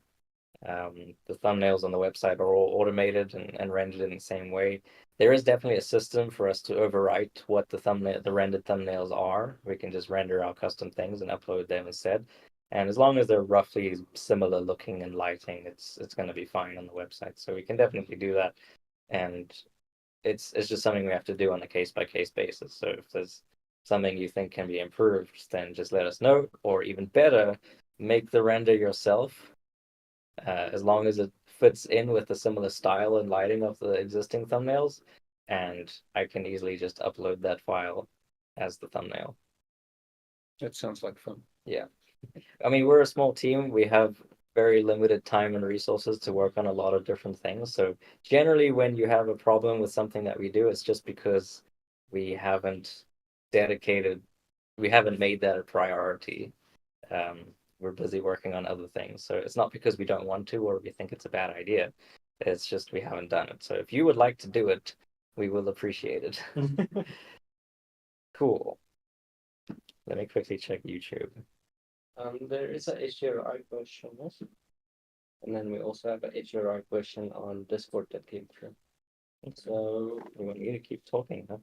The thumbnails on the website are all automated and rendered in the same way. There is definitely a system for us to overwrite what the rendered thumbnails are. We can just render our custom things and upload them instead. And as long as they're roughly similar looking and lighting, it's going to be fine on the website. So we can definitely do that. And it's just something we have to do on a case-by-case basis. So if there's something you think can be improved, then just let us know. Or even better, make the render yourself. As long as it fits in with the similar style and lighting of the existing thumbnails, and I can easily just upload that file as the thumbnail. That sounds like fun. Yeah. I mean, we're a small team. We have very limited time and resources to work on a lot of different things. So generally when you have a problem with something that we do, it's just because we haven't made that a priority. We're busy working on other things. So it's not because we don't want to or we think it's a bad idea. It's just we haven't done it. So if you would like to do it, we will appreciate it. Cool. Let me quickly check YouTube. There is an HDRI question, and then we also have an HDRI question on Discord that came through. So You want me to keep talking, huh?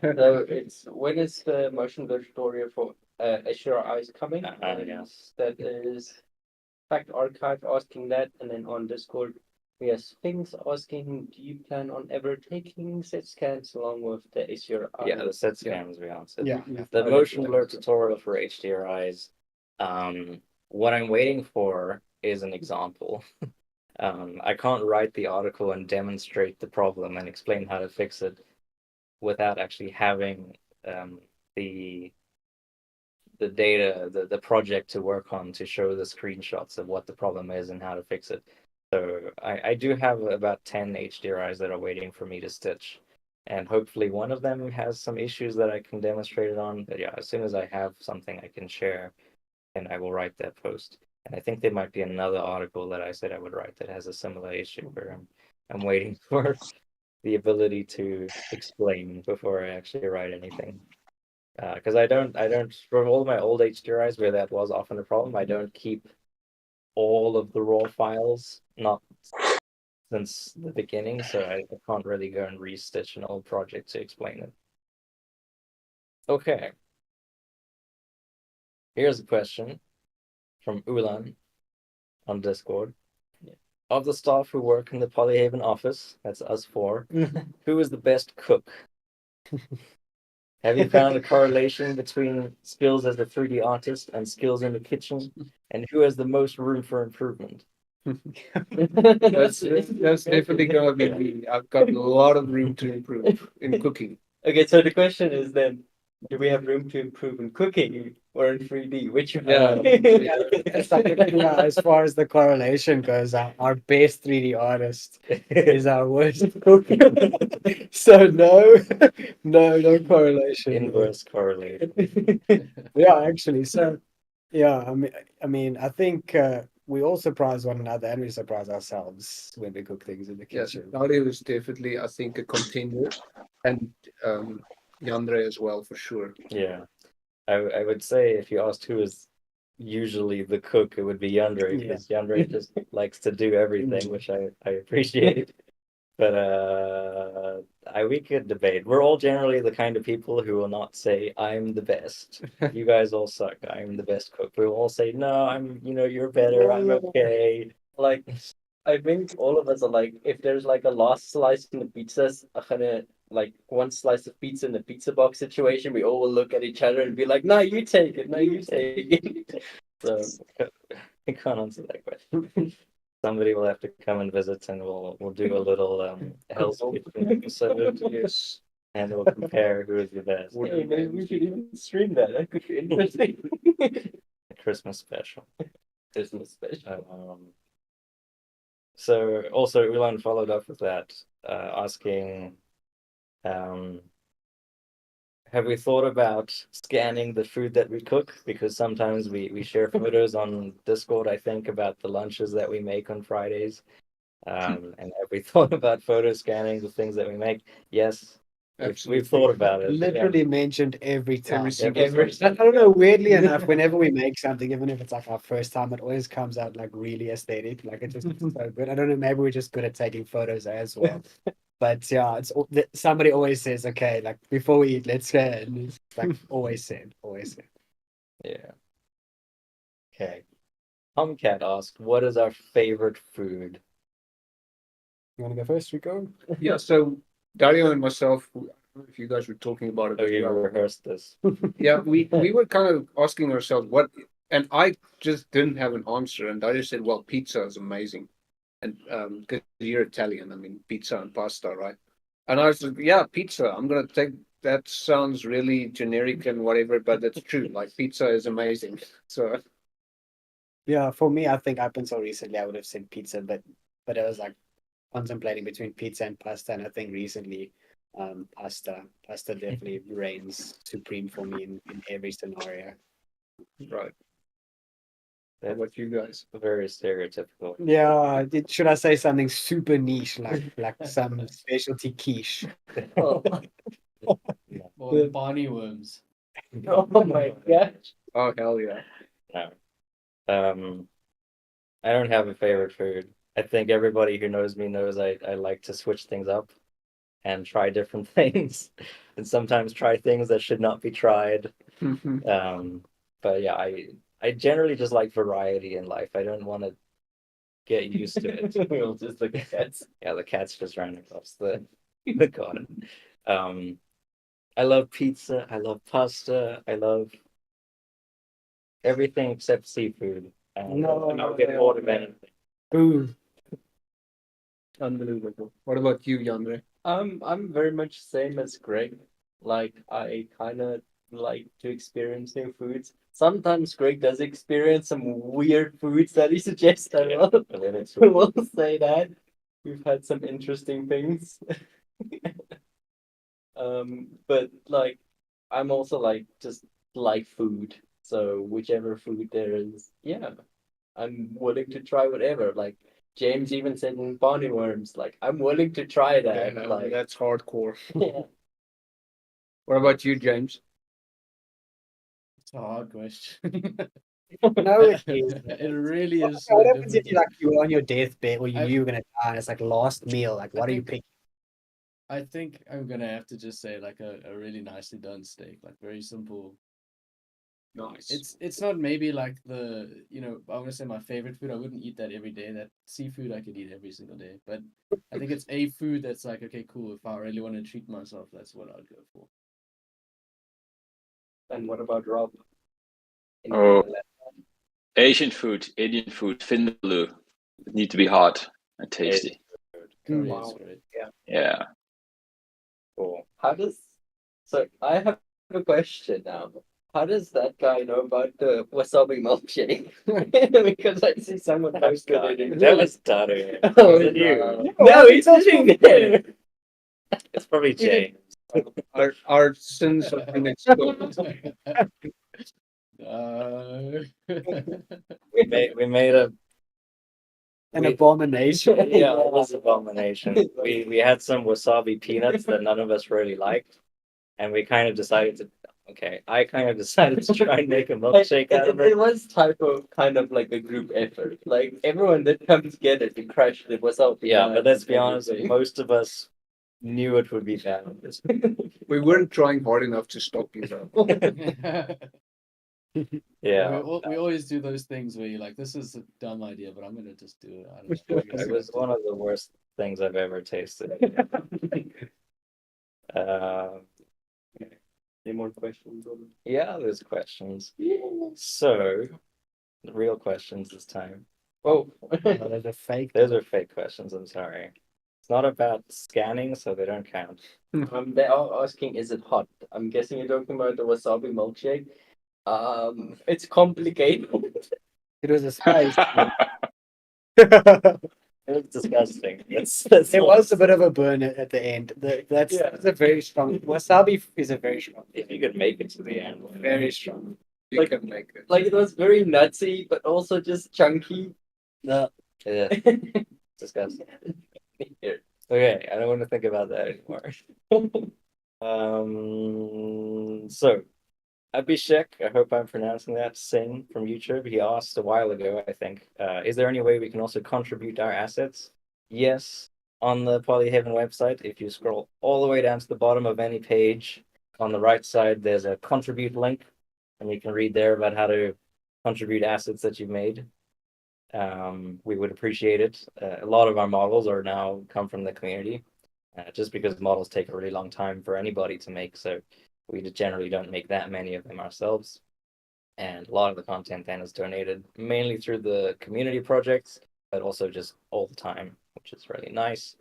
So it's when is the motion blur tutorial for HDRI coming? Yes. That is Fact Archive asking that, and then on Discord we have Sphinx asking, do you plan on ever taking set scans along with the HDRI? Yeah, the set scans we answered. Yeah. The motion blur tutorial for HDRIs. What I'm waiting for is an example. I can't write the article and demonstrate the problem and explain how to fix it without actually having the data, the project to work on to show the screenshots of what the problem is and how to fix it. So I do have about 10 HDRIs that are waiting for me to stitch. And hopefully one of them has some issues that I can demonstrate it on. But yeah, as soon as I have something I can share, then I will write that post. And I think there might be another article that I said I would write that has a similar issue where I'm waiting for the ability to explain before I actually write anything. Because I don't from all my old HDRIs where that was often a problem, I don't keep all of the raw files, not since the beginning, so I can't really go and restitch an old project to explain it. Okay. Here's a question from Ulan on Discord. Of the staff who work in the Polyhaven office, that's us four, who is the best cook? Have you found a correlation between skills as a 3D artist and skills in the kitchen? And who has the most room for improvement? That's definitely gonna be me. I've got a lot of room to improve in cooking. Okay, so the question is then, do we have room to improve in cooking or in 3D? Which one? Yeah. It's like, yeah, as far as the correlation goes, our best 3D artist is our worst cook. So no correlation. Inverse correlation. Yeah, actually. So yeah, I mean, I think we all surprise one another and we surprise ourselves when we cook things in the Yes, kitchen. Dario is definitely, I think, a contender, and Yandre as well for sure. Yeah. I would say if you asked who is usually the cook, it would be Yandre, because Yandre just likes to do everything, which I appreciate. But we could debate. We're all generally the kind of people who will not say I'm the best. You guys all suck. I'm the best cook. We will all say no. You're better. I'm okay. Like, I think all of us are like, if there's like a last slice in the pizzas, like one slice of pizza in the pizza box situation, we all will look at each other and be like, no, you take it. No, you take it. So I can't answer that question. Somebody will have to come and visit, and we'll do a little Hell's Kitchen episode, Yes. and we'll compare who is the best. Hey, maybe we should even stream that. That could be interesting. A Christmas special. Christmas special. So also Ulan followed up with that, asking, have we thought about scanning the food that we cook? Because sometimes we share photos on Discord, I think, about the lunches that we make on Fridays. And have we thought about photo scanning the things that we make? Yes, we've thought about it. Literally mentioned every time. Every I don't know, weirdly enough, whenever we make something, even if it's like our first time, it always comes out like really aesthetic. Like it just looks so good. I don't know, maybe we're just good at taking photos as well. But yeah, somebody always says, okay, like before we eat, let's scan. It's like always said. Yeah. Okay. Tomcat asked, what is our favorite food? You want to go first, Rico? Yeah, so Dario and myself, I don't know if you guys were talking about it. Oh, as you well. rehearsed this. Yeah, we were kind of asking ourselves what, and I just didn't have an answer. And Dario said, well, pizza is amazing. And because you're Italian, I mean, pizza and pasta, right? And I was like, yeah, pizza. I'm going to take that. Sounds really generic and whatever, but that's true. Like, pizza is amazing. So, Yeah, for me, I think up until recently, I would have said pizza, but I was like contemplating between pizza and pasta, and I think recently, pasta definitely reigns supreme for me in every scenario. right. How about you guys? Very stereotypical. Yeah, should I say something super niche, like some specialty quiche? Or Barney worms. Oh my gosh. Oh, hell yeah. No. I don't have a favorite food. I think everybody who knows me knows I like to switch things up and try different things, and sometimes try things that should not be tried. But yeah, I generally just like variety in life. I don't want to get used to it. We'll just look at cats. Yeah, the cats just ran across the garden. I love pizza. I love pasta. I love everything except seafood. And I'll get bored of anything. Ooh, Unbelievable. What about you, Yandre? I'm very much same as Greg. Like I kind of like to experience new foods. Sometimes Greg does experience some weird foods that he suggests. I will, will say that we've had some interesting things. But like I'm also like just like food. So whichever food there is, yeah, I'm willing to try whatever. Like James even said in Bonnie Worms, like I'm willing to try that. Yeah, Like that's hardcore. yeah. What about you, James? It's a hard question. No, it is. It really is so What happens if difficult. you were on your deathbed or you I- knew you were gonna die and it's like last meal? Like, I what are you think- picking? I think I'm gonna have to just say like a really nicely done steak, like very simple. Nice. It's not maybe like the I'm gonna say my favorite food. I wouldn't eat that every day. That seafood I could eat every single day. But I think it's a food that's like, okay, cool. If I really want to treat myself, that's what I'd go for. And what about Rob? Oh. Asian food, Indian food, vindaloo. It need to be hot and tasty. Curry Wow. is great. Yeah. Cool. So I have a question now. How does that guy know about the wasabi milkshake? Because I see someone posted it. That was Taru. Oh, Was it you? no, he's sitting there. It's probably Jay. Our sins have been exposed. We made a An We- abomination. yeah, it was abomination. We had some wasabi peanuts that none of us really liked, and we kind of decided to. Okay, I kind of decided to try and make a milkshake out of It it. was type of kind of like a group effort. Like everyone did come together to crush the wasabi. Yeah, nuts but let's be and honest, everything. most of us knew it would be bad. We weren't trying hard enough to stop you, though. Yeah, we always do those things where you're like, this is a dumb idea, but I'm gonna just do it. I don't know. I guess it you was have to. one of the worst things I've ever tasted. Any more questions? Yeah, there's questions. So, the real questions this time. Oh, Oh, those are fake. those are fake questions. I'm sorry. It's not about scanning, so they don't count. They are asking, is it hot? I'm guessing you're talking about the wasabi milkshake. It's complicated. It was a spice. It was disgusting. That's There was a bit of a burn at the end. That's Yeah. a very strong. Wasabi is a very strong. If you could make it to the end. Very strong. You Like- can make it. Like it was very nutsy, but also just chunky. No, Yeah, disgusting. Okay, I don't want to think about that anymore. So Abhishek, I hope I'm pronouncing that, Singh from YouTube. He asked a while ago, I think, is there any way we can also contribute our assets? Yes, on the Polyhaven website, if you scroll all the way down to the bottom of any page, on the right side, there's a contribute link, and you can read there about how to contribute assets that you've made. We would appreciate it. A lot of our models are now come from the community, just because models take a really long time for anybody to make. So we generally don't make that many of them ourselves. And a lot of the content then is donated mainly through the community projects, but also just all the time, which is really nice.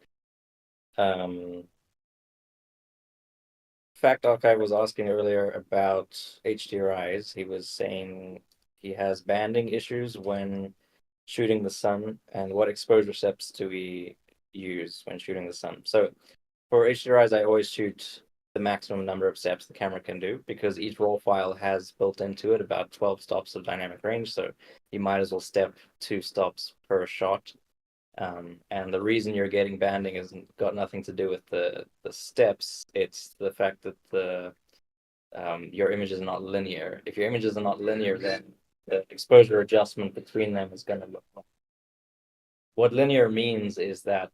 Fact Archive was asking earlier about HDRIs. He was saying he has banding issues when shooting the sun, and what exposure steps do we use when shooting the sun? So for HDRIs, I always shoot the maximum number of steps the camera can do, because each raw file has built into it about 12 stops of dynamic range, so you might as well step 2 stops per shot. And the reason you're getting banding isn't got nothing to do with the steps. It's the fact that your images are not linear. If your images are not linear, then the exposure adjustment between them is going to look. What linear means is that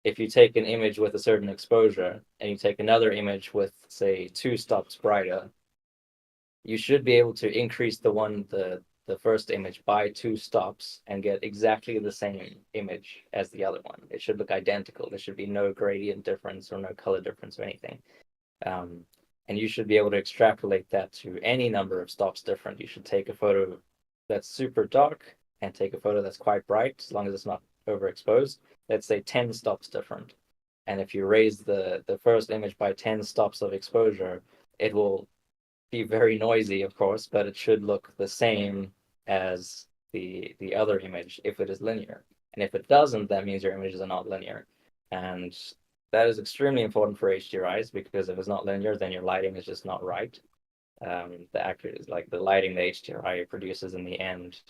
if you take an image with a certain exposure and you take another image with, say, 2 stops brighter, you should be able to increase the first image by 2 stops and get exactly the same image as the other one. It should look identical. There should be no gradient difference or no color difference or anything. And you should be able to extrapolate that to any number of stops different. You should take a photo that's super dark and take a photo that's quite bright, as long as it's not overexposed, let's say 10 stops different. And if you raise the first image by 10 stops of exposure, it will be very noisy, of course, but it should look the same as the other image if it is linear. And if it doesn't, that means your images are not linear. And that is extremely important for HDRIs, because if it's not linear, then your lighting is just not right. The lighting the HDRI produces in the end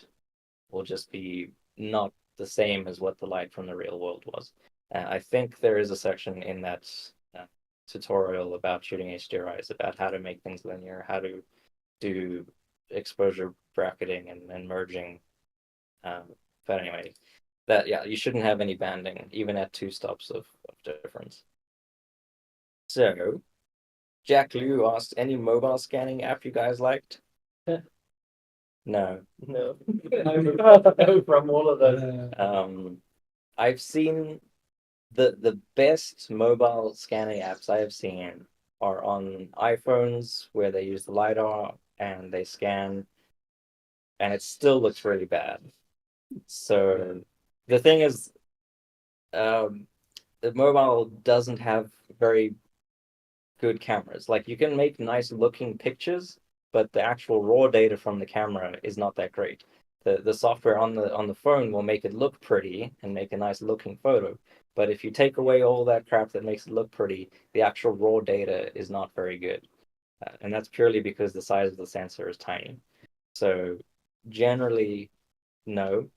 will just be not the same as what the light from the real world was. I think there is a section in that tutorial about shooting HDRIs, about how to make things linear, how to do exposure bracketing and merging. But anyway, you shouldn't have any banding, even at 2 stops of difference. So, Jack Liu asked, any mobile scanning app you guys liked? No. No. From all of those. I've seen the best mobile scanning apps I have seen are on iPhones, where they use the LiDAR and they scan, and it still looks really bad. So the thing is, the mobile doesn't have very good cameras. Like, you can make nice looking pictures, but the actual raw data from the camera is not that great. The software on the phone will make it look pretty and make a nice looking photo. But if you take away all that crap that makes it look pretty, the actual raw data is not very good. And that's purely because the size of the sensor is tiny. So generally, no.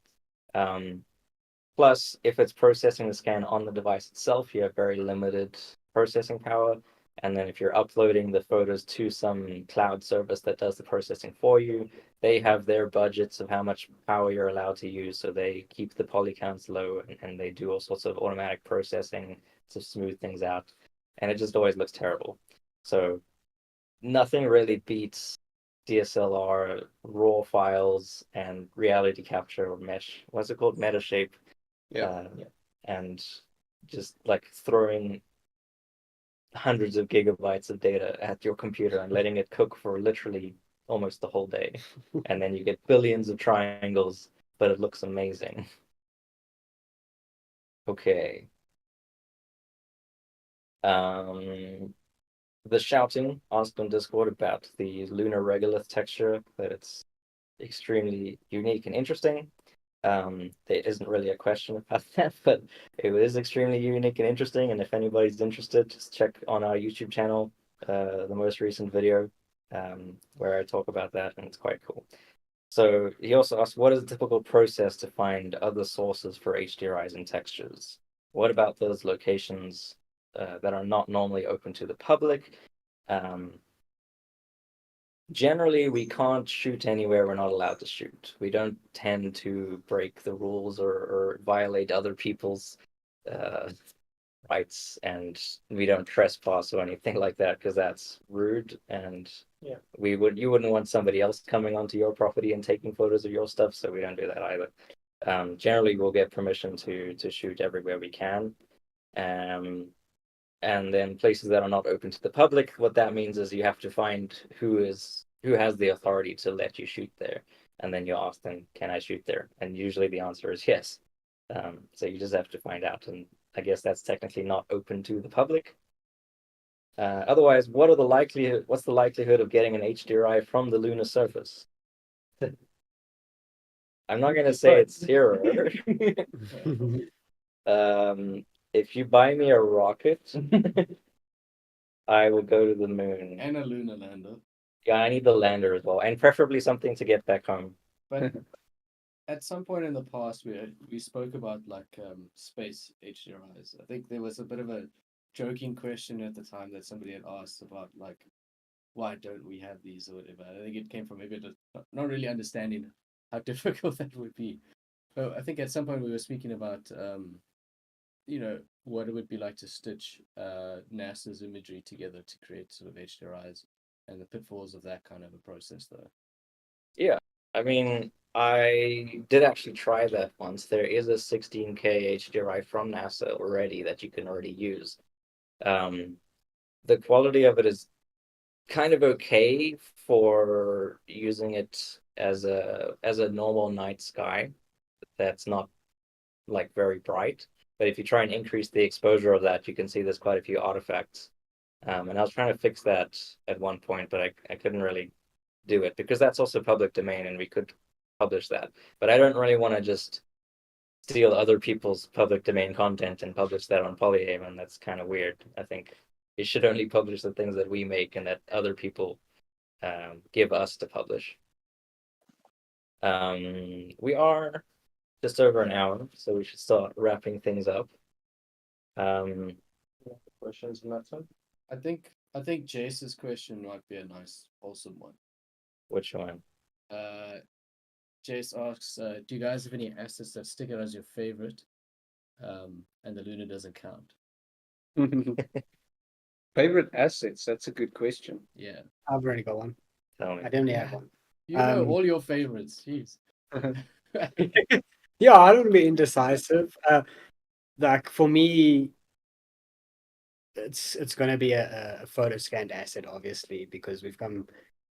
Plus, if it's processing the scan on the device itself, you have very limited processing power. And then if you're uploading the photos to some cloud service that does the processing for you, they have their budgets of how much power you're allowed to use. So they keep the poly counts low, and they do all sorts of automatic processing to smooth things out. And it just always looks terrible. So nothing really beats DSLR, raw files, and reality capture or mesh. What's it called? Metashape. Yeah. And just like throwing hundreds of gigabytes of data at your computer and letting it cook for literally almost the whole day. And then you get billions of triangles, but it looks amazing. Okay. The shouting asked on Discord about the lunar regolith texture, that it's extremely unique and interesting. There isn't really a question about that, but it is extremely unique and interesting. And if anybody's interested, just check on our YouTube channel, the most recent video, where I talk about that, and it's quite cool. So he also asked, what is the typical process to find other sources for HDRIs and textures? What about those locations that are not normally open to the public? Generally, we can't shoot anywhere we're not allowed to shoot. We don't tend to break the rules or violate other people's rights, and we don't trespass or anything like that, because that's rude. And Yeah. you wouldn't want somebody else coming onto your property and taking photos of your stuff, so we don't do that either. Generally, we'll get permission to shoot everywhere we can. And then places that are not open to the public, what that means is you have to find who has the authority to let you shoot there. And then you ask them, can I shoot there? And usually the answer is yes. So you just have to find out. And I guess that's technically not open to the public. Otherwise, what's the likelihood of getting an HDRI from the lunar surface? I'm not going to say it's 0. If you buy me a rocket, I will go to the moon. And a lunar lander. Yeah, I need the lander as well, and preferably something to get back home. But at some point in the past, we spoke about like space HDRIs. I think there was a bit of a joking question at the time that somebody had asked about like, why don't we have these or whatever. I think it came from maybe not really understanding how difficult that would be. So I think at some point we were speaking about what it would be like to stitch NASA's imagery together to create sort of HDRIs, and the pitfalls of that kind of a process, though. Yeah, I mean, I did actually try that once. There is a 16K HDRI from NASA already that you can already use. The quality of it is kind of okay for using it as a normal night sky that's not like very bright. But if you try and increase the exposure of that, you can see there's quite a few artifacts. And I was trying to fix that at one point, but I couldn't really do it because that's also public domain and we could publish that. But I don't really want to just steal other people's public domain content and publish that on Polyhaven. That's kind of weird. I think you should only publish the things that we make and that other people give us to publish. We are just over an hour, so we should start wrapping things up. Questions on that side? I think Jace's question might be a nice, wholesome one. Which one? Jace asks, do you guys have any assets that stick out as your favorite? And the Luna doesn't count. Favorite assets? That's a good question. Yeah. I've already got one. Tell me. I definitely have one. You know all your favorites. Jeez. Yeah, I don't be indecisive. Like for me, it's gonna be a photo scanned asset, obviously, because we've come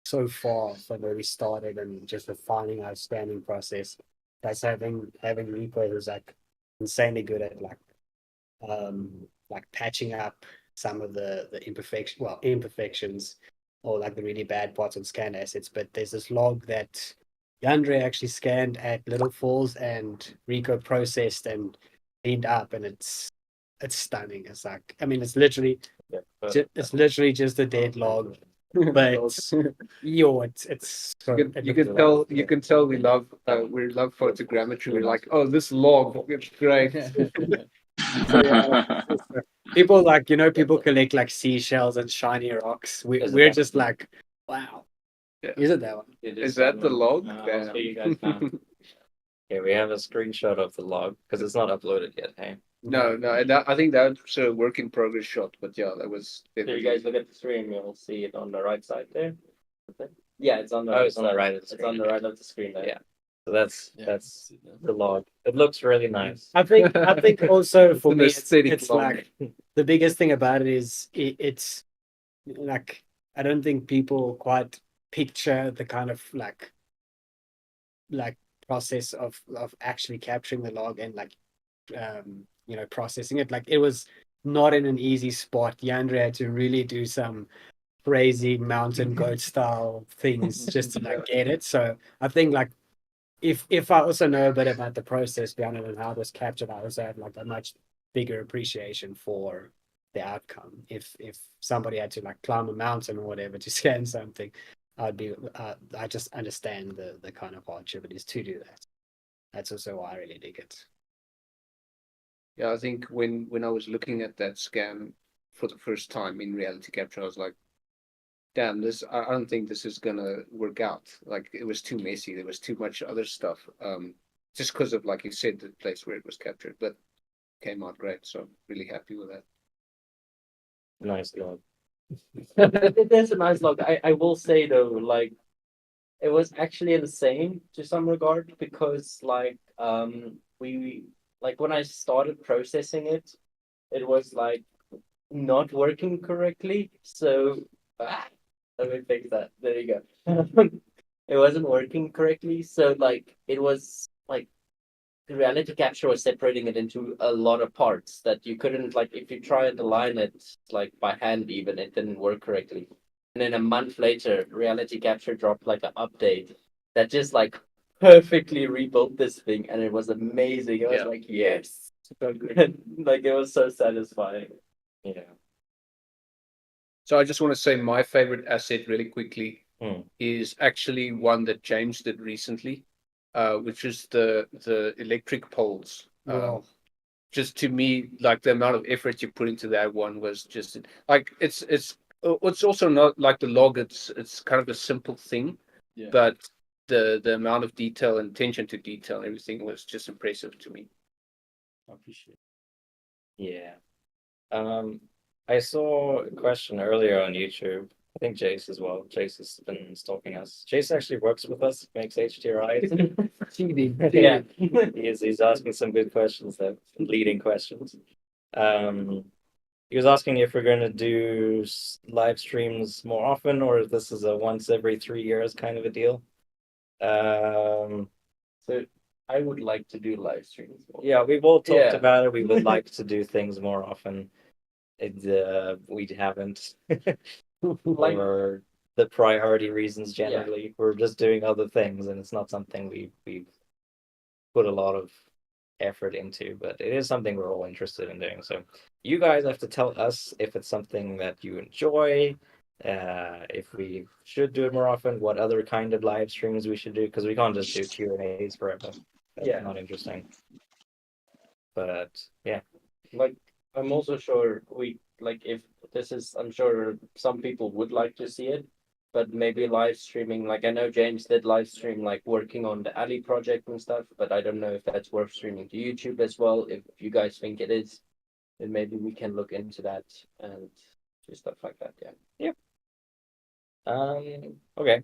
so far from where we started and just refining our scanning process. That's having Rico who's like insanely good at like patching up some of the imperfections or like the really bad parts on scanned assets. But there's this log that Yandre actually scanned at Little Falls and Rico processed and cleaned up, and it's stunning. It's like, I mean, it's literally just a dead log, but it's so, You can tell we love photogrammetry. We're like, oh, this log, it's great. people like, people collect like seashells and shiny rocks. We're just like, wow. Yeah. Is it that one? Is that the log? I'll show you guys now. Okay, we have a screenshot of the log because it's not uploaded yet. Hey. No, I think that's a work in progress shot, but yeah, that was. So you guys look at the screen, you'll see it on the right side there. Yeah, it's on the. Oh, it's on the right of the It's screen. on the right of the screen there. Yeah. So that's the log. It looks really nice. I think also for An me, aesthetic it's log. like the biggest thing about it is it's like, I don't think people quite picture the kind of like process of actually capturing the log and like processing it. Like, it was not in an easy spot. Yandre had to really do some crazy mountain goat style things just to like get it. So I think like if I also know a bit about the process behind it and how it was captured, I also have like a much bigger appreciation for the outcome. If somebody had to like climb a mountain or whatever to scan something, I just understand the kind of hardship it is to do that. That's also why I really dig it. Yeah, I think when I was looking at that scan for the first time in reality capture, I was like, damn, I don't think this is gonna work out. Like, it was too messy. There was too much other stuff. Just because of, like you said, the place where it was captured, but it came out great. So I'm really happy with that. Nice log. There's a nice log. I will say though, like, it was actually insane to some regard because like we like when I started processing it, it was like not working correctly. So let me fix that. There you go. It wasn't working correctly. So like it was like the reality capture was separating it into a lot of parts that you couldn't, like, if you try and align it like by hand, even it didn't work correctly. And then a month later, reality capture dropped like an update that just like perfectly rebuilt this thing, and it was amazing. It was like, yes, so good. Like, it was so satisfying. Yeah. So I just want to say my favorite asset really quickly is actually one that James did recently, which is the electric poles. Wow. Just to me, like, the amount of effort you put into that one was just like, it's also not like the log. It's kind of a simple thing, but the amount of detail and attention to detail and everything was just impressive to me. I appreciate it. Yeah. I saw a question earlier on YouTube. I think Jace as well. Jace has been stalking us. Jace actually works with us, makes HDRI. Yeah, he's asking some good questions there, some leading questions. He was asking if we're going to do live streams more often, or if this is a once every 3 years kind of a deal. So I would like to do live streams. more. Yeah, we've all talked Yeah. about it. We would like to do things more often. We haven't Like, for the priority reasons Yeah. generally. We're just doing other things and it's not something we've put a lot of effort into, but it is something we're all interested in doing. So you guys have to tell us if it's something that you enjoy, if we should do it more often, what other kind of live streams we should do, because we can't just do Q&As forever. That's Yeah. not interesting. But yeah, like I'm also sure we like if this is I'm sure some people would like to see it, but maybe live streaming, like I know James did live stream like working on the Ali project and stuff, but I don't know if that's worth streaming to YouTube as well. If you guys think it is, then maybe we can look into that and do stuff like that. Yeah. okay.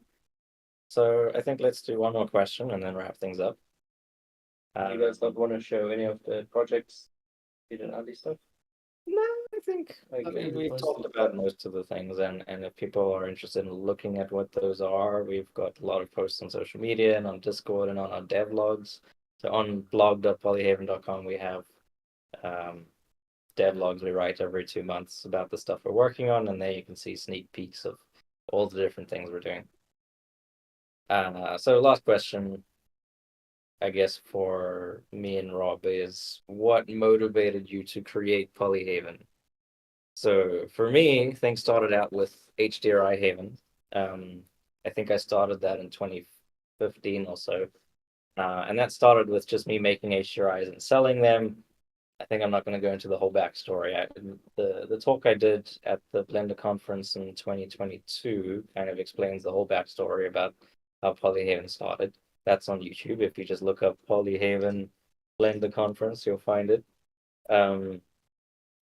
So I think let's do one more question and then wrap things up. You guys don't want to show any of the projects you did Ali stuff? No, I think Like, we've talked about most of the things, and if people are interested in looking at what those are, we've got a lot of posts on social media and on Discord and on our devlogs. So on blog.polyhaven.com, we have devlogs we write every 2 months about the stuff we're working on, and there you can see sneak peeks of all the different things we're doing. So last question, I guess, for me and Rob is what motivated you to create Polyhaven? So for me, things started out with HDRI Haven. I think I started that in 2015 or so. And that started with just me making HDRIs and selling them. I think I'm not going to go into the whole backstory. The talk I did at the Blender conference in 2022 kind of explains the whole backstory about how Polyhaven started. That's on YouTube. If you just look up Polyhaven Blender conference, you'll find it.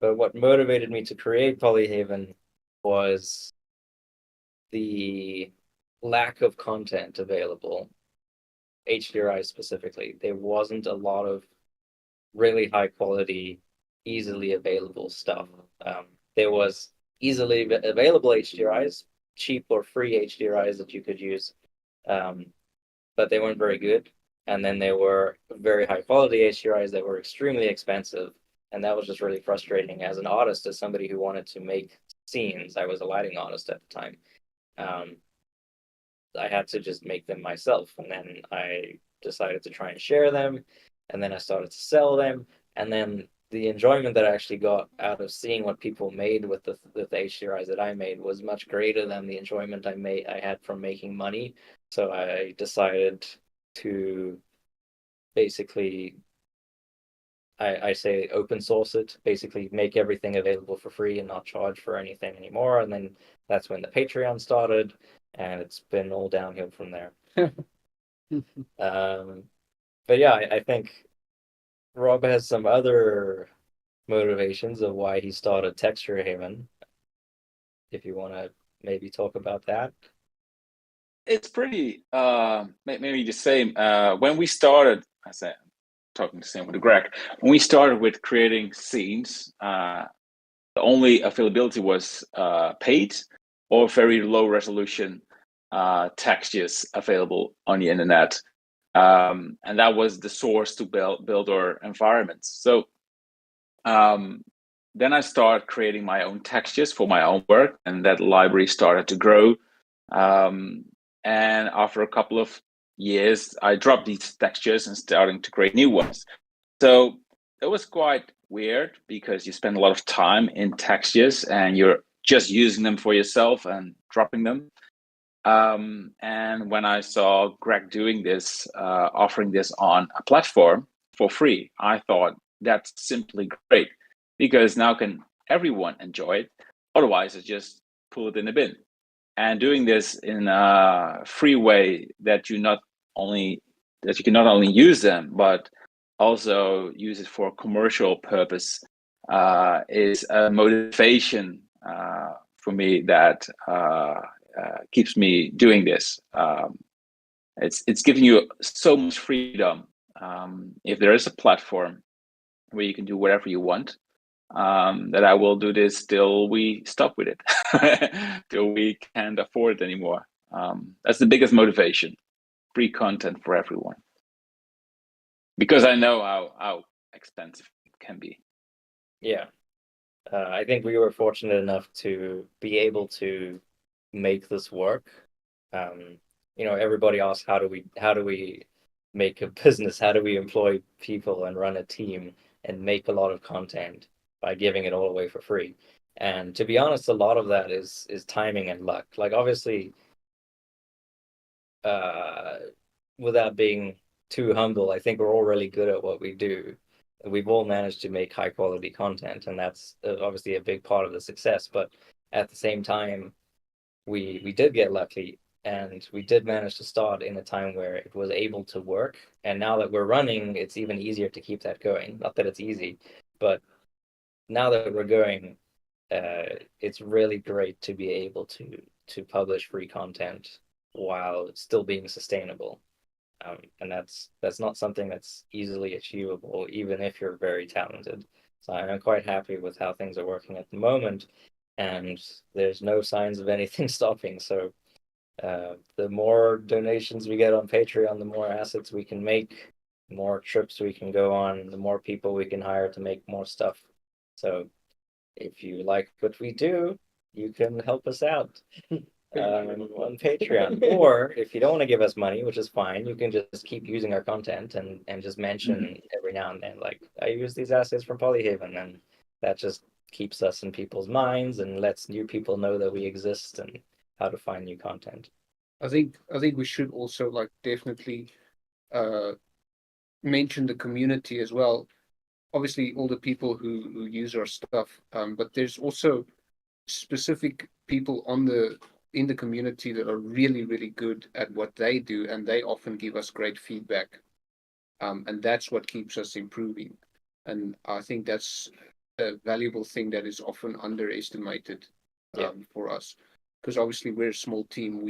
But what motivated me to create Polyhaven was the lack of content available, HDRI specifically. There wasn't a lot of really high quality, easily available stuff. There was easily available HDRIs, cheap or free HDRIs that you could use, but they weren't very good. And then there were very high quality HDRIs that were extremely expensive. And that was just really frustrating as an artist, as somebody who wanted to make scenes. I was a lighting artist at the time. I had to just make them myself. And then I decided to try and share them. And then I started to sell them. And then the enjoyment that I actually got out of seeing what people made with the HDRIs that I made was much greater than the enjoyment I had from making money. So I decided to basically, I say open source it, basically make everything available for free and not charge for anything anymore. And then that's when the Patreon started, and it's been all downhill from there. But yeah, I think Rob has some other motivations of why he started Texture Haven. If you want to maybe talk about that. It's pretty maybe the same. When we started, I said, talking the same with Greg. When we started with creating scenes, the only availability was paid or very low resolution textures available on the internet. And that was the source to build our environments. So then I started creating my own textures for my own work, and that library started to grow. And after a couple of years, I dropped these textures and starting to create new ones. So it was quite weird because you spend a lot of time in textures and you're just using them for yourself and dropping them. And when I saw Greg doing this, offering this on a platform for free, I thought that's simply great because now can everyone enjoy it. Otherwise, I just pull it in the bin. And doing this in a free way that you can not only use them, but also use it for commercial purpose is a motivation for me that keeps me doing this. It's giving you so much freedom. If there is a platform where you can do whatever you want, that I will do this till we stop with it, till we can't afford it anymore. That's the biggest motivation: free content for everyone. because I know how expensive it can be. Yeah. I think we were fortunate enough to be able to make this work. Everybody asks, how do we make a business? How do we employ people and run a team and make a lot of content by giving it all away for free? And to be honest, a lot of that is timing and luck. Like, obviously, without being too humble, I think we're all really good at what we do. We've all managed to make high quality content, and that's obviously a big part of the success. But at the same time, we did get lucky, and we did manage to start in a time where it was able to work. And now that we're running, it's even easier to keep that going. Not that it's easy, but now that we're going, it's really great to be able to publish free content while still being sustainable. And that's not something that's easily achievable, even if you're very talented. So I'm quite happy with how things are working at the moment, and there's no signs of anything stopping. So the more donations we get on Patreon, the more assets we can make, the more trips we can go on, the more people we can hire to make more stuff. So if you like what we do, you can help us out on Patreon. Or if you don't want to give us money, which is fine, you can just keep using our content and just mention every now and then, like, I use these assets from Polyhaven, and that just keeps us in people's minds and lets new people know that we exist and how to find new content. I think we should also definitely mention the community as well. Obviously, all the people who use our stuff, but there's also specific people in the community that are really, really good at what they do, and they often give us great feedback. And that's what keeps us improving. And I think that's a valuable thing that is often underestimated for us, because obviously we're a small team.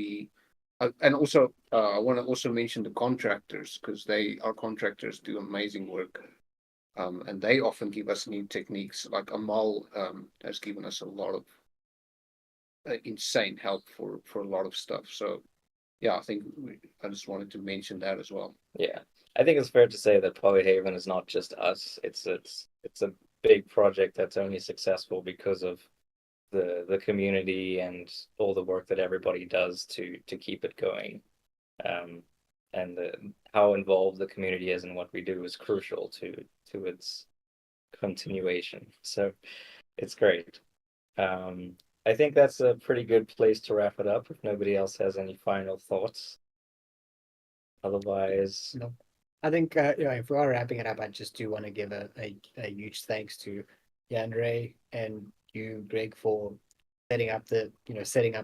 And also I want to also mention the contractors, because our contractors do amazing work. And they often give us new techniques. Like Amal has given us a lot of insane help for a lot of stuff. So yeah, I just wanted to mention that as well. Yeah, I think it's fair to say that Polyhaven is not just us. It's a big project that's only successful because of the community and all the work that everybody does to keep it going. And how involved the community is in what we do is crucial to its continuation. So it's great. I think that's a pretty good place to wrap it up if nobody else has any final thoughts. Otherwise, No. I think if we are wrapping it up, I just do want to give a huge thanks to Yandere and you, Greg, for setting up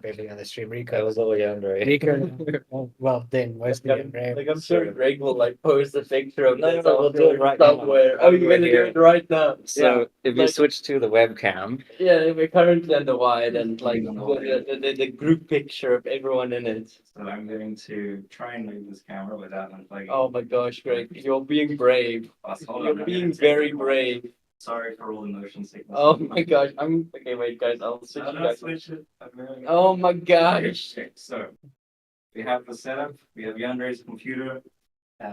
everything on the stream. Rico, that was all Yandere. Rico, well then mostly Yandere. Like I'm sure Greg will post a picture of No, this. we'll do it right now. somewhere. Oh, you're gonna do it right now. So if you like- switch to the webcam, Yeah, we're currently on the wide and the group picture of everyone in it. so I'm going to try and move this camera without unplugging. Oh my gosh, Greg, you're being brave. Hold You're on, being very brave. Sorry for all the motion sickness. Oh my gosh, okay. Wait, guys, I'll switch. No, You no, guys. switch it. I'm moving it. Oh my gosh. Okay, so we have the setup. We have Yandere's computer.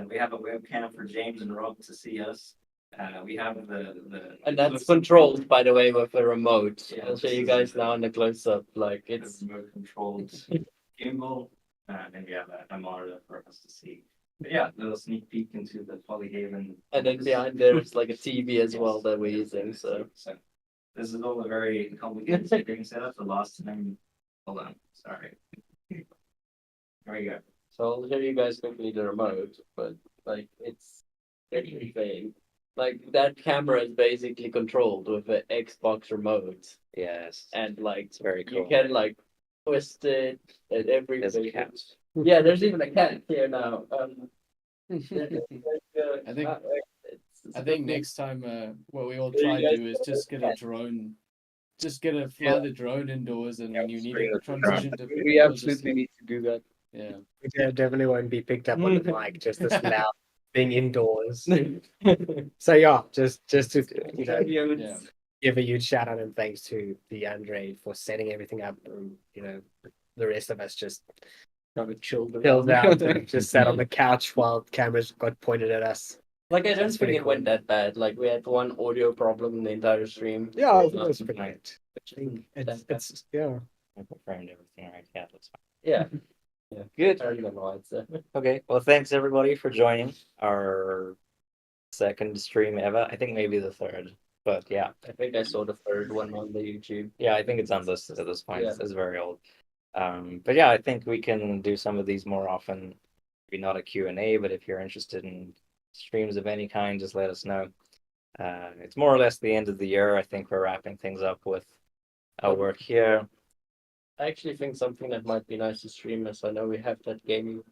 We have a webcam for James and Rob to see us. We have the And that's controlled, by the way, with a remote. Yeah, I'll show this you is guys a- now in the close up. Like it's it's remote controlled gimbal, and we have a monitor for us to see. But yeah, a little sneak peek into the Polyhaven. and then behind there is like a TV as well that we're using. So This is all a very complicated screen setup. The last time, hold on, sorry. There we go. so I'll show you guys quickly the remote, but like it's insane. Like that camera is basically controlled with an Xbox remote, Yes, and like it's very cool. you can like twist it and There's everything. a cat. Yeah, there's even a cat here now. I think next time what we all try to do is just get a drone, fly the drone indoors, and when you need to transition to We absolutely need to do that. yeah. We definitely won't be picked up on the mic, just this loud being indoors. So yeah, just to Yeah. give a huge shout out and thanks to the Andre for setting everything up. The rest of us just Kind of chilled chilled out and just sat on the couch while cameras got pointed at us. Like, I don't That's think pretty it went that bad. Like, we had one audio problem in the entire stream. Yeah, I think Not that's pretty tonight. I think That- it's yeah. I confirmed everything right. Yeah, that's fine. Yeah. Yeah. Good. I don't know why it's Okay. Well, thanks everybody for joining our second stream ever. I think maybe the third, but yeah. I think I saw the third one on the YouTube. Yeah, I think it's unlisted at this point. Yeah. It's very old. But yeah, I think we can do some of these more often. Maybe not a Q&A, but if you're interested in streams of any kind, just let us know. It's more or less the end of the year. I think we're wrapping things up with our work here. I actually think something that might be nice to stream is I know we have that gaming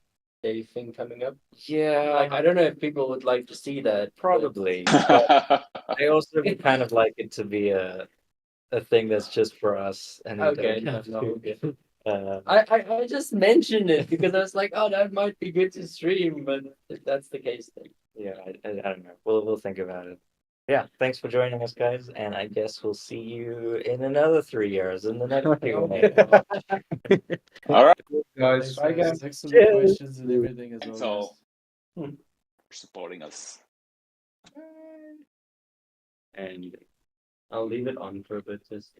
day thing coming up. Yeah, Like, I don't know if people would like to see that. but- probably. But I also kind of like it to be a thing that's just for us, and we Okay, don't no, have no, to, okay. uh, I just mentioned it because I was like, oh, that might be good to stream, but if that's the case, then yeah, I don't know. We'll think about it. Yeah, thanks for joining us, guys, and I guess we'll see you in another 3 years in the next Q&A. All right. Guys, Thanks, guys. Thanks for the Cheers. questions and everything as Thanks well. all guys. for supporting us. and I'll leave it on for a bit just